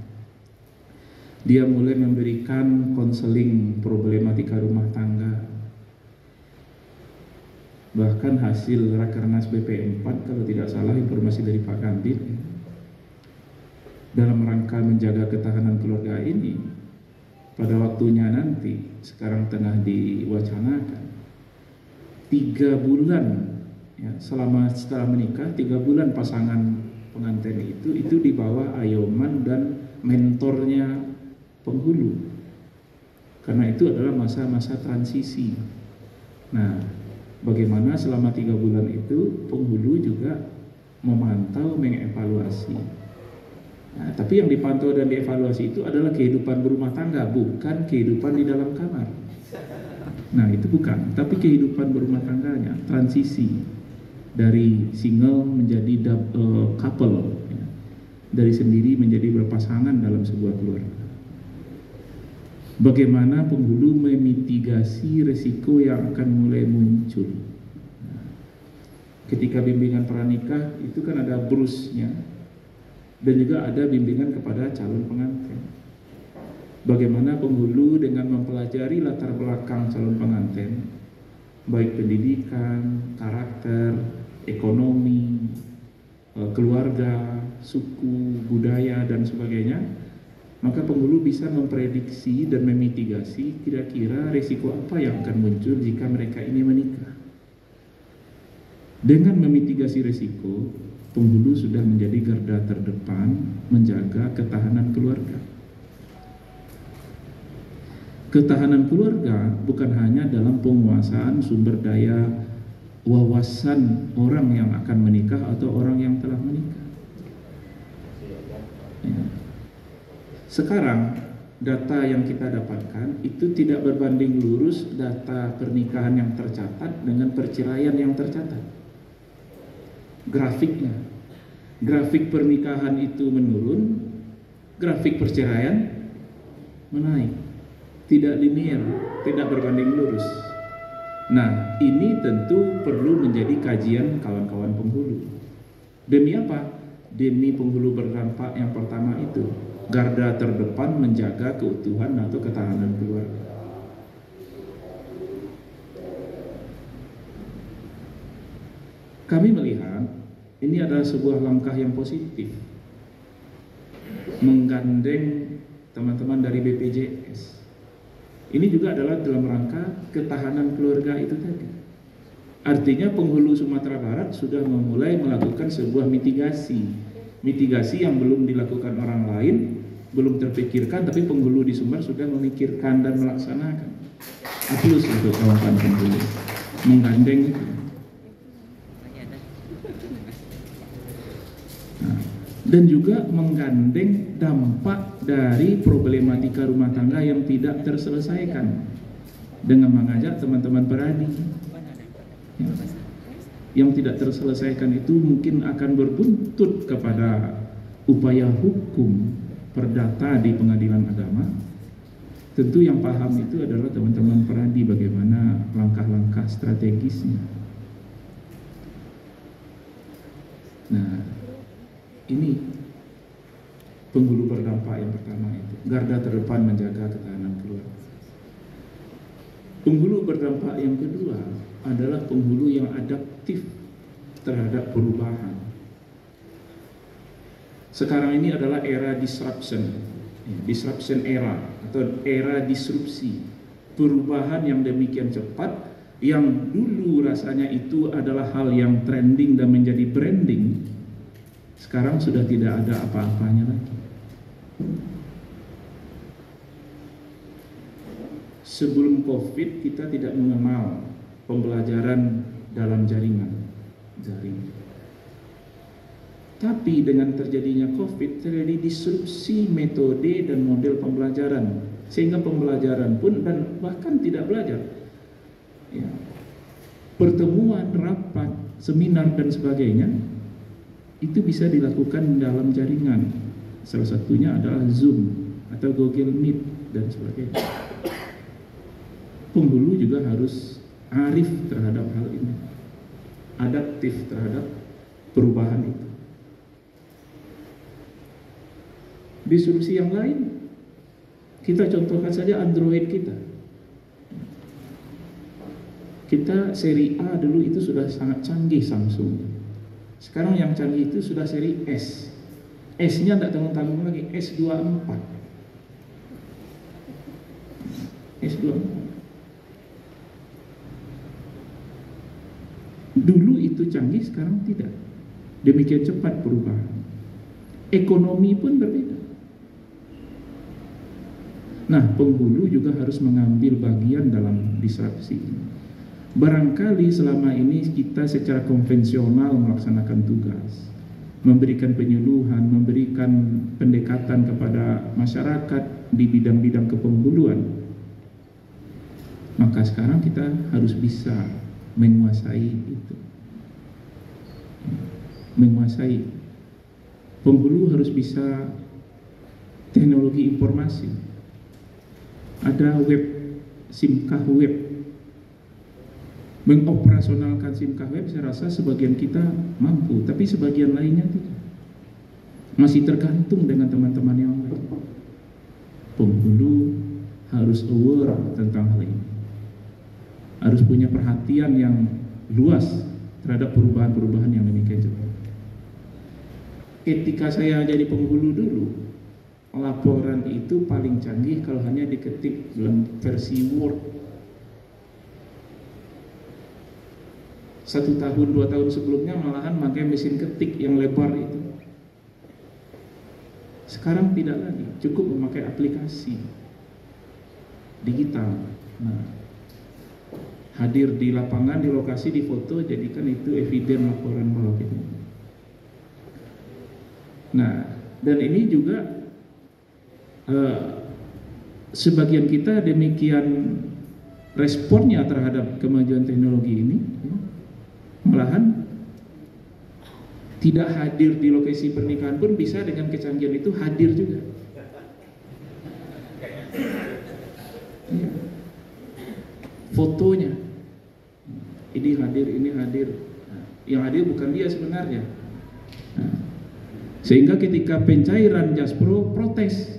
Dia mulai memberikan konseling problematika rumah tangga. Bahkan hasil Rakernas BP4, kalau tidak salah informasi dari Pak Gambit, dalam rangka menjaga ketahanan keluarga ini, pada waktunya nanti, sekarang tengah diwacanakan, 3 bulan ya, setelah menikah, 3 bulan pasangan pengantin itu di bawah ayoman dan mentornya penghulu, karena itu adalah masa-masa transisi. Nah, bagaimana selama 3 bulan itu penghulu juga memantau, mengevaluasi. Nah, tapi yang dipantau dan dievaluasi itu adalah kehidupan berumah tangga, bukan kehidupan di dalam kamar. Nah, itu bukan, tapi kehidupan berumah tangganya, transisi dari single menjadi couple, ya. Dari sendiri menjadi berpasangan dalam sebuah keluarga. Bagaimana penghulu memitigasi resiko yang akan mulai muncul. Ketika bimbingan pranikah itu kan ada brusnya, dan juga ada bimbingan kepada calon pengantin. Bagaimana penghulu dengan mempelajari latar belakang calon pengantin, baik pendidikan, karakter, ekonomi, keluarga, suku, budaya, dan sebagainya, maka penghulu bisa memprediksi dan memitigasi kira-kira risiko apa yang akan muncul jika mereka ini menikah. Dengan memitigasi risiko, penghulu sudah menjadi garda terdepan menjaga ketahanan keluarga. Ketahanan keluarga bukan hanya dalam penguasaan sumber daya wawasan orang yang akan menikah atau orang yang telah menikah. Ya. Sekarang data yang kita dapatkan itu tidak berbanding lurus data pernikahan yang tercatat dengan perceraian yang tercatat. Grafiknya, grafik pernikahan itu menurun, grafik perceraian menaik, tidak linear, tidak berbanding lurus. Nah, ini tentu perlu menjadi kajian kawan-kawan penghulu. Demi apa? Demi penghulu berdampak yang pertama itu, garda terdepan menjaga keutuhan atau ketahanan keluarga. Kami melihat ini adalah sebuah langkah yang positif, menggandeng teman-teman dari BPJS. Ini juga adalah dalam rangka ketahanan keluarga itu tadi. Artinya penghulu Sumatera Barat sudah memulai melakukan sebuah mitigasi yang belum dilakukan orang lain, belum terpikirkan, tapi penghulu di Sumber sudah memikirkan dan melaksanakan. Aplaus untuk kawan-kawan penghulu menggandeng itu. Dan juga menggandeng dampak dari problematika rumah tangga yang tidak terselesaikan dengan mengajak teman-teman peradi. Ya. Yang tidak terselesaikan itu mungkin akan berbuntut kepada upaya hukum perdata di pengadilan agama. Tentu yang paham itu adalah teman-teman peradi, bagaimana langkah-langkah strategisnya. Nah, ini penghulu berdampak yang pertama itu, garda terdepan menjaga ketahanan keluarga. Penghulu berdampak yang kedua adalah penghulu yang adaptif terhadap perubahan. Sekarang ini adalah era disruption era atau era disrupsi, perubahan yang demikian cepat, yang dulu rasanya itu adalah hal yang trending dan menjadi branding. Sekarang sudah tidak ada apa-apanya lagi. Sebelum COVID kita tidak mengenal pembelajaran dalam jaring. Tapi dengan terjadinya COVID terjadi disrupsi metode dan model pembelajaran, sehingga pembelajaran pun dan bahkan tidak belajar. Ya. Pertemuan, rapat, seminar dan sebagainya itu bisa dilakukan dalam jaringan. Salah satunya adalah Zoom atau Google Meet dan sebagainya. Penghulu juga harus arif terhadap hal ini, adaptif terhadap perubahan itu. Di solusi yang lain, kita contohkan saja Android kita. Kita seri A dulu itu sudah sangat canggih Samsung. Sekarang yang canggih itu sudah seri S. S-nya tidak tanggung-tanggung lagi, S24. S24. Dulu itu canggih, sekarang tidak. Demikian cepat perubahan. Ekonomi pun berbeda. Nah, penghulu juga harus mengambil bagian dalam disrupsi ini. Barangkali selama ini kita secara konvensional melaksanakan tugas, memberikan penyuluhan, memberikan pendekatan kepada masyarakat di bidang-bidang kepenghuluan. Maka sekarang kita harus bisa menguasai itu. Menguasai. Penghulu harus bisa teknologi informasi. Ada web, SIMKah web. Mengoperasionalkan SIMKah web saya rasa sebagian kita mampu, tapi sebagian lainnya tidak. Masih tergantung dengan teman-teman yang lain. Penghulu harus aware tentang hal ini. Harus punya perhatian yang luas terhadap perubahan-perubahan yang demikian cepat. Ketika saya jadi penghulu dulu, laporan itu paling canggih kalau hanya diketik dalam versi Word. 1 tahun 2 tahun sebelumnya malahan pakai mesin ketik yang lebar itu. Sekarang tidak lagi, cukup memakai aplikasi digital. Nah, hadir di lapangan, di lokasi, di foto, jadikan itu eviden laporan bahwa itu. Nah, dan ini juga sebagian kita demikian responnya terhadap kemajuan teknologi ini, malahan tidak hadir di lokasi pernikahan pun bisa dengan kecanggihan itu hadir juga. Ya. Fotonya, ini hadir, ini hadir. Nah, yang hadir bukan dia sebenarnya. Nah, sehingga ketika pencairan Jaspro protes,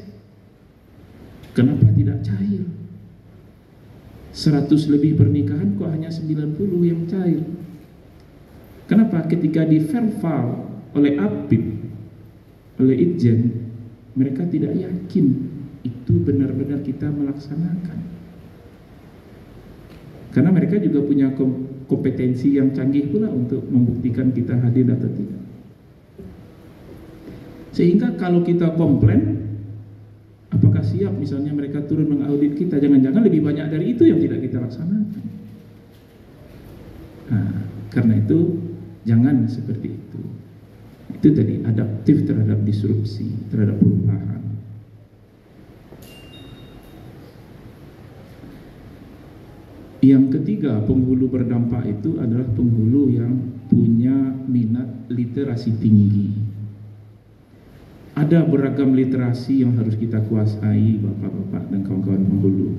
kenapa tidak cair? 100 lebih pernikahan kok hanya 90 yang cair. Kenapa? Ketika di verbal oleh Apip, oleh Itjen, mereka tidak yakin itu benar-benar kita melaksanakan. Karena mereka juga punya kompetensi yang canggih pula untuk membuktikan kita hadir atau tidak. Sehingga kalau kita komplain, apakah siap misalnya mereka turun mengaudit kita? Jangan-jangan lebih banyak dari itu yang tidak kita laksanakan. Nah, karena itu jangan seperti itu. Itu tadi adaptif terhadap disrupsi, terhadap perubahan. Yang ketiga, penghulu berdampak itu adalah penghulu yang punya minat literasi tinggi. Ada beragam literasi yang harus kita kuasai, bapak-bapak dan kawan-kawan penghulu.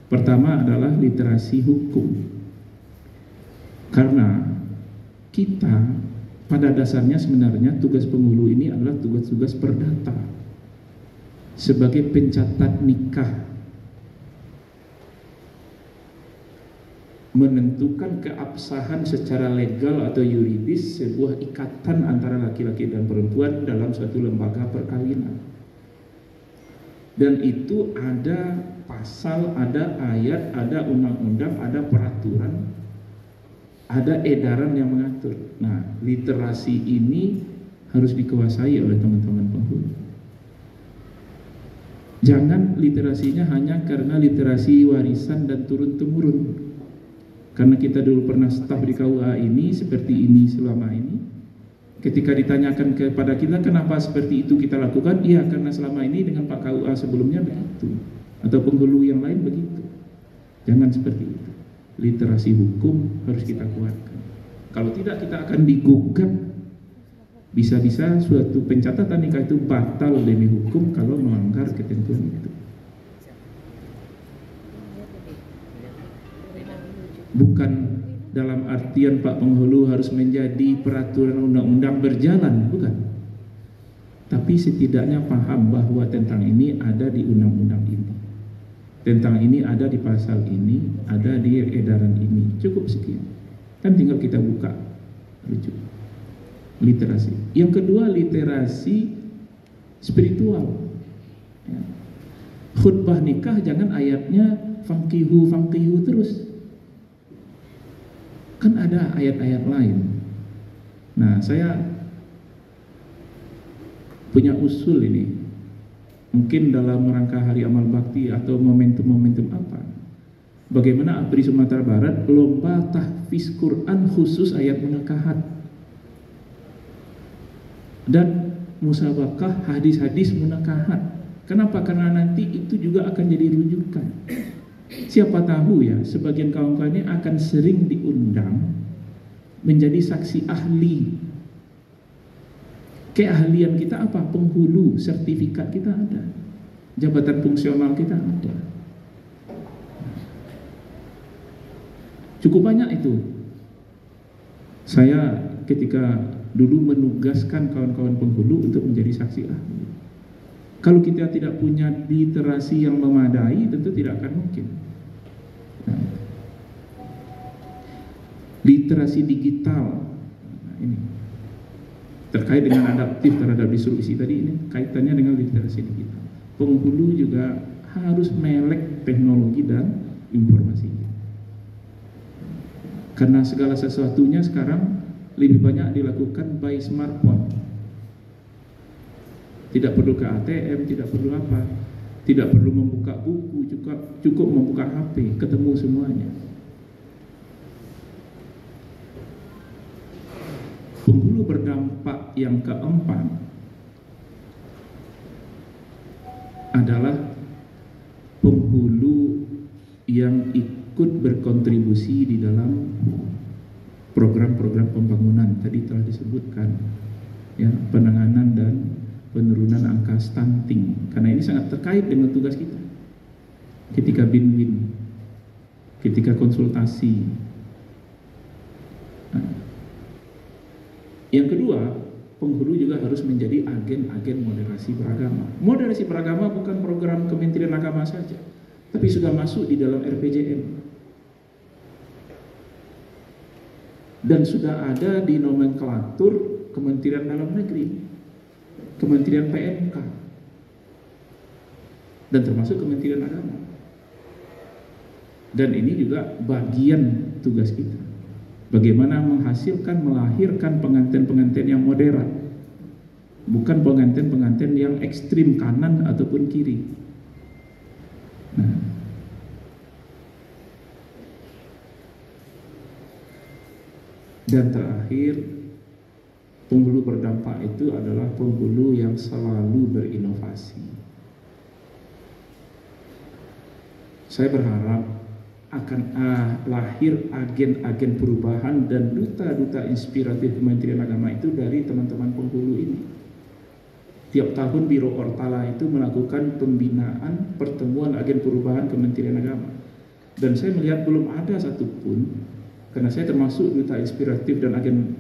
Pertama adalah literasi hukum. Karena kita pada dasarnya sebenarnya tugas penghulu ini adalah tugas-tugas perdata. Sebagai pencatat nikah, menentukan keabsahan secara legal atau yuridis sebuah ikatan antara laki-laki dan perempuan dalam suatu lembaga perkawinan. Dan itu ada pasal, ada ayat, ada undang-undang, ada peraturan, ada edaran yang mengatur. Nah, literasi ini harus dikuasai oleh teman-teman penghulu. Jangan literasinya hanya karena literasi warisan dan turun-temurun. Karena kita dulu pernah staf di KUA ini seperti ini selama ini. Ketika ditanyakan kepada kita kenapa seperti itu kita lakukan, iya karena selama ini dengan Pak KUA sebelumnya begitu, atau penghulu yang lain begitu. Jangan seperti itu. Literasi hukum harus kita kuatkan. Kalau tidak kita akan digugat Bisa-bisa suatu pencatatan nikah itu batal demi hukum kalau melanggar ketentuan itu. Bukan dalam artian Pak Penghulu harus menjadi peraturan undang-undang berjalan, bukan. Tapi setidaknya paham bahwa tentang ini ada di undang-undang ini, tentang ini ada di pasal ini, ada di edaran ini. Cukup sekian. Kan tinggal kita buka rujuk. Literasi. Yang kedua, literasi spiritual. Ya. Khutbah nikah jangan ayatnya fankihu terus. Kan ada ayat-ayat lain. Nah, saya punya usul ini. Mungkin dalam rangka Hari Amal Bakti atau momentum-momentum apa. Bagaimana APRI Sumatera Barat lomba tahfiz Quran khusus ayat munakahat. Dan musabakah hadis-hadis munakahat. Kenapa? Karena nanti itu juga akan jadi rujukan. Siapa tahu ya, sebagian kawan-kawan ini akan sering diundang menjadi saksi ahli. Keahlian kita apa? Penghulu, sertifikat kita ada, jabatan fungsional kita ada. Cukup banyak itu. Saya ketika dulu menugaskan kawan-kawan penghulu untuk menjadi saksi ahli. Kalau kita tidak punya literasi yang memadai, tentu tidak akan mungkin. Nah, literasi digital, nah, ini terkait dengan adaptif terhadap disrupsi tadi, ini kaitannya dengan literasi digital. Penghulu juga harus melek teknologi dan informasi. Karena segala sesuatunya sekarang lebih banyak dilakukan by smartphone. Tidak perlu ke ATM, tidak perlu apa, tidak perlu membuka buku, cukup membuka HP, ketemu semuanya. Penghulu berdampak yang keempat adalah penghulu yang ikut berkontribusi di dalam program-program pembangunan. Tadi telah disebutkan ya, penanganan dan penurunan angka stunting, karena ini sangat terkait dengan tugas kita. Ketika bin-bin, ketika konsultasi. Nah, yang kedua, penghulu juga harus menjadi agen-agen moderasi beragama. Moderasi beragama bukan program Kementerian Agama saja, tapi sudah masuk di dalam RPJM dan sudah ada di nomenklatur Kementerian Dalam Negeri, Kementerian PMK, dan termasuk Kementerian Agama. Dan ini juga bagian tugas kita. Bagaimana menghasilkan, melahirkan pengantin-pengantin yang moderat, bukan pengantin-pengantin yang ekstrim kanan ataupun kiri. Nah, dan terakhir, penghulu berdampak itu adalah penghulu yang selalu berinovasi. Saya berharap akan lahir agen-agen perubahan dan duta-duta inspiratif Kementerian Agama itu dari teman-teman penghulu ini. Tiap tahun Biro Ortala itu melakukan pembinaan pertemuan agen perubahan Kementerian Agama. Dan saya melihat belum ada satupun, karena saya termasuk duta inspiratif dan agen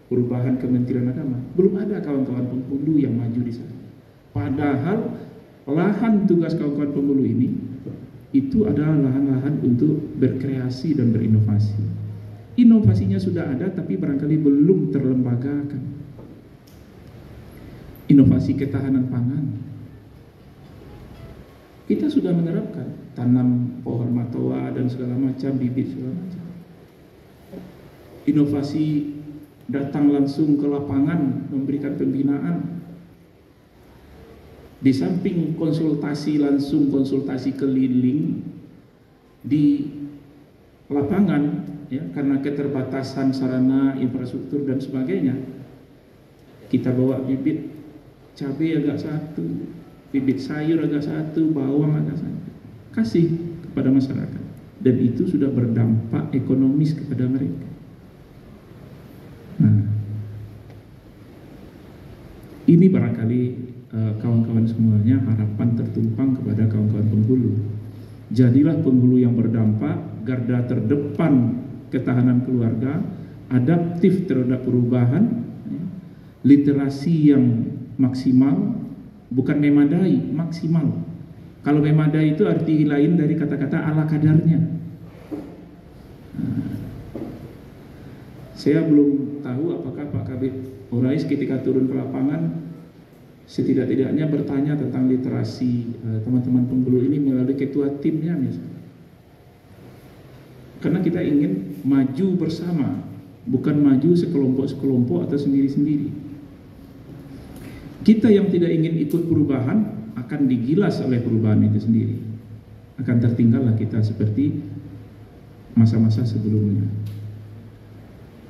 perubahan Kementerian Agama, belum ada kawan-kawan penghulu yang maju di sana. Padahal lahan tugas kawan-kawan penghulu ini itu adalah lahan-lahan untuk berkreasi dan berinovasi. Inovasinya sudah ada, tapi barangkali belum terlembagakan. Inovasi ketahanan pangan, kita sudah menerapkan tanam pohon matoa dan segala macam, bibit segala macam. Inovasi datang langsung ke lapangan memberikan pembinaan. Di samping konsultasi langsung, konsultasi keliling di lapangan ya, karena keterbatasan sarana, infrastruktur dan sebagainya, kita bawa bibit cabai agak satu, bibit sayur agak satu, bawang agak satu, kasih kepada masyarakat, dan itu sudah berdampak ekonomis kepada mereka. Nah, Ini barangkali kawan-kawan semuanya harapan tertumpang kepada kawan-kawan penghulu. Jadilah penghulu yang berdampak, garda terdepan ketahanan keluarga, adaptif terhadap perubahan, literasi yang maksimal, bukan memadai, maksimal. Kalau memadai itu arti lain dari kata-kata ala kadarnya. Saya belum tahu apakah Pak Kabid Urais ketika turun ke lapangan setidak-tidaknya bertanya tentang literasi teman-teman penghulu ini melalui ketua timnya misalnya. Karena kita ingin maju bersama, bukan maju sekelompok-sekelompok atau sendiri-sendiri. Kita yang tidak ingin ikut perubahan akan digilas oleh perubahan itu sendiri. Akan tertinggallah kita seperti masa-masa sebelumnya.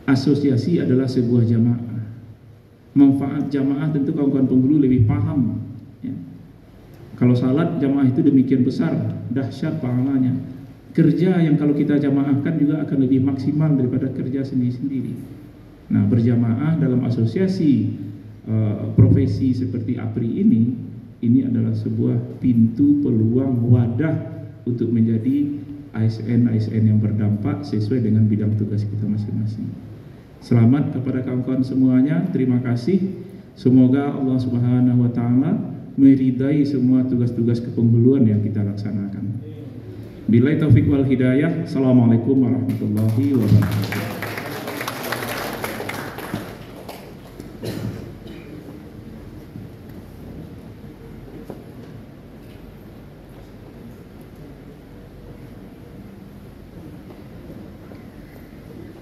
Asosiasi adalah sebuah jamaah. Manfaat jamaah tentu kawan-kawan penghulu lebih paham ya. Kalau salat jamaah itu demikian besar, dahsyat pahalanya. Kerja yang kalau kita jamaahkan juga akan lebih maksimal daripada kerja sendiri-sendiri. Nah, berjamaah dalam asosiasi profesi seperti APRI ini adalah sebuah pintu peluang wadah untuk menjadi ASN yang berdampak sesuai dengan bidang tugas kita masing-masing. Selamat kepada kawan-kawan semuanya, terima kasih. Semoga Allah Subhanahu wa taala meridai semua tugas-tugas kepenghuluan yang kita laksanakan. Billahi taufik wal hidayah. Assalamualaikum warahmatullahi wabarakatuh.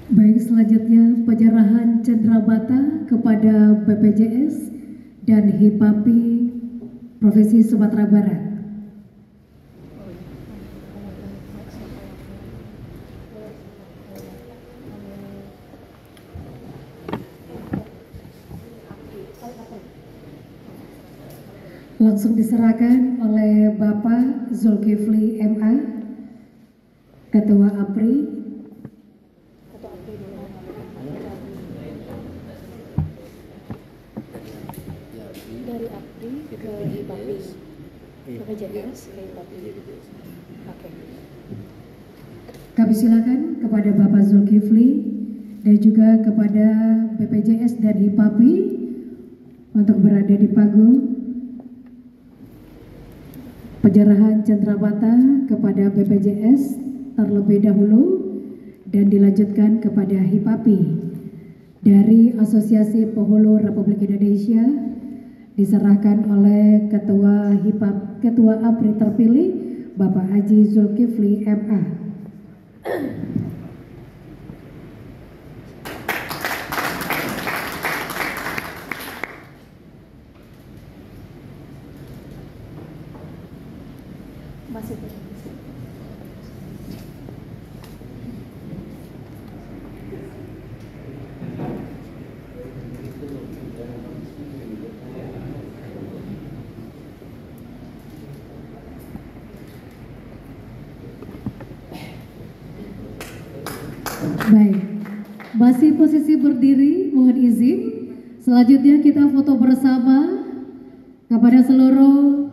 Baik, selanjutnya penyerahan cenderamata kepada BPJS dan HIPAPI Provinsi Sumatera Barat. Langsung diserahkan oleh Bapak Zulkifli MA, Ketua APRI. Dari APRI ke HIPAPI, BPJS ke HIPAPI. Oke. Kami silakan kepada Bapak Zulkifli dan juga kepada BPJS dan HIPAPI untuk berada di panggung. Penyerahan cenderamata kepada BPJS terlebih dahulu dan dilanjutkan kepada HIPAPI dari Asosiasi Penghulu Republik Indonesia, diserahkan oleh Ketua APRI terpilih Bapak Haji Zulkifli MA. Masih Baik, masih posisi berdiri, mohon izin. Selanjutnya kita foto bersama kepada seluruh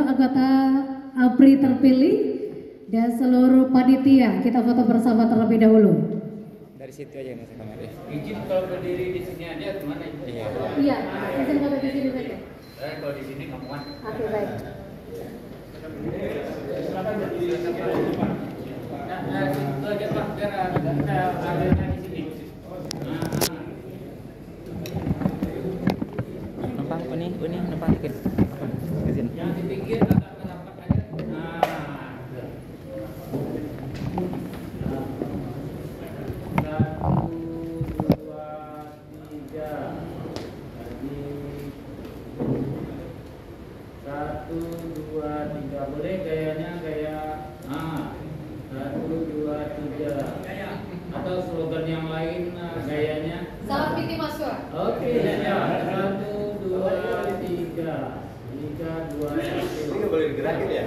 anggota APRI terpilih dan seluruh panitia. Kita foto bersama terlebih dahulu. Dari situ aja nih kameranya. Izin kalau berdiri di sini aja kemana? Iya, izin foto di sini saja. Kalau di sini nggak muat. Oke, baik. Silakan berdiri di depan. Nah, itu aja Pak, biar ada di sini. Nampak ini nampak dikit. Ke sini. Yang di pinggir agak rapat aja. Nah. Satu, dua, tiga. Boleh gayanya gaya 1, 2, 3. Atau slogan yang lain gayanya Salam Piti Maswa. Oke, ya. 1, 2, 3. 3, 2, 1. Ini nggak boleh digerakin ya?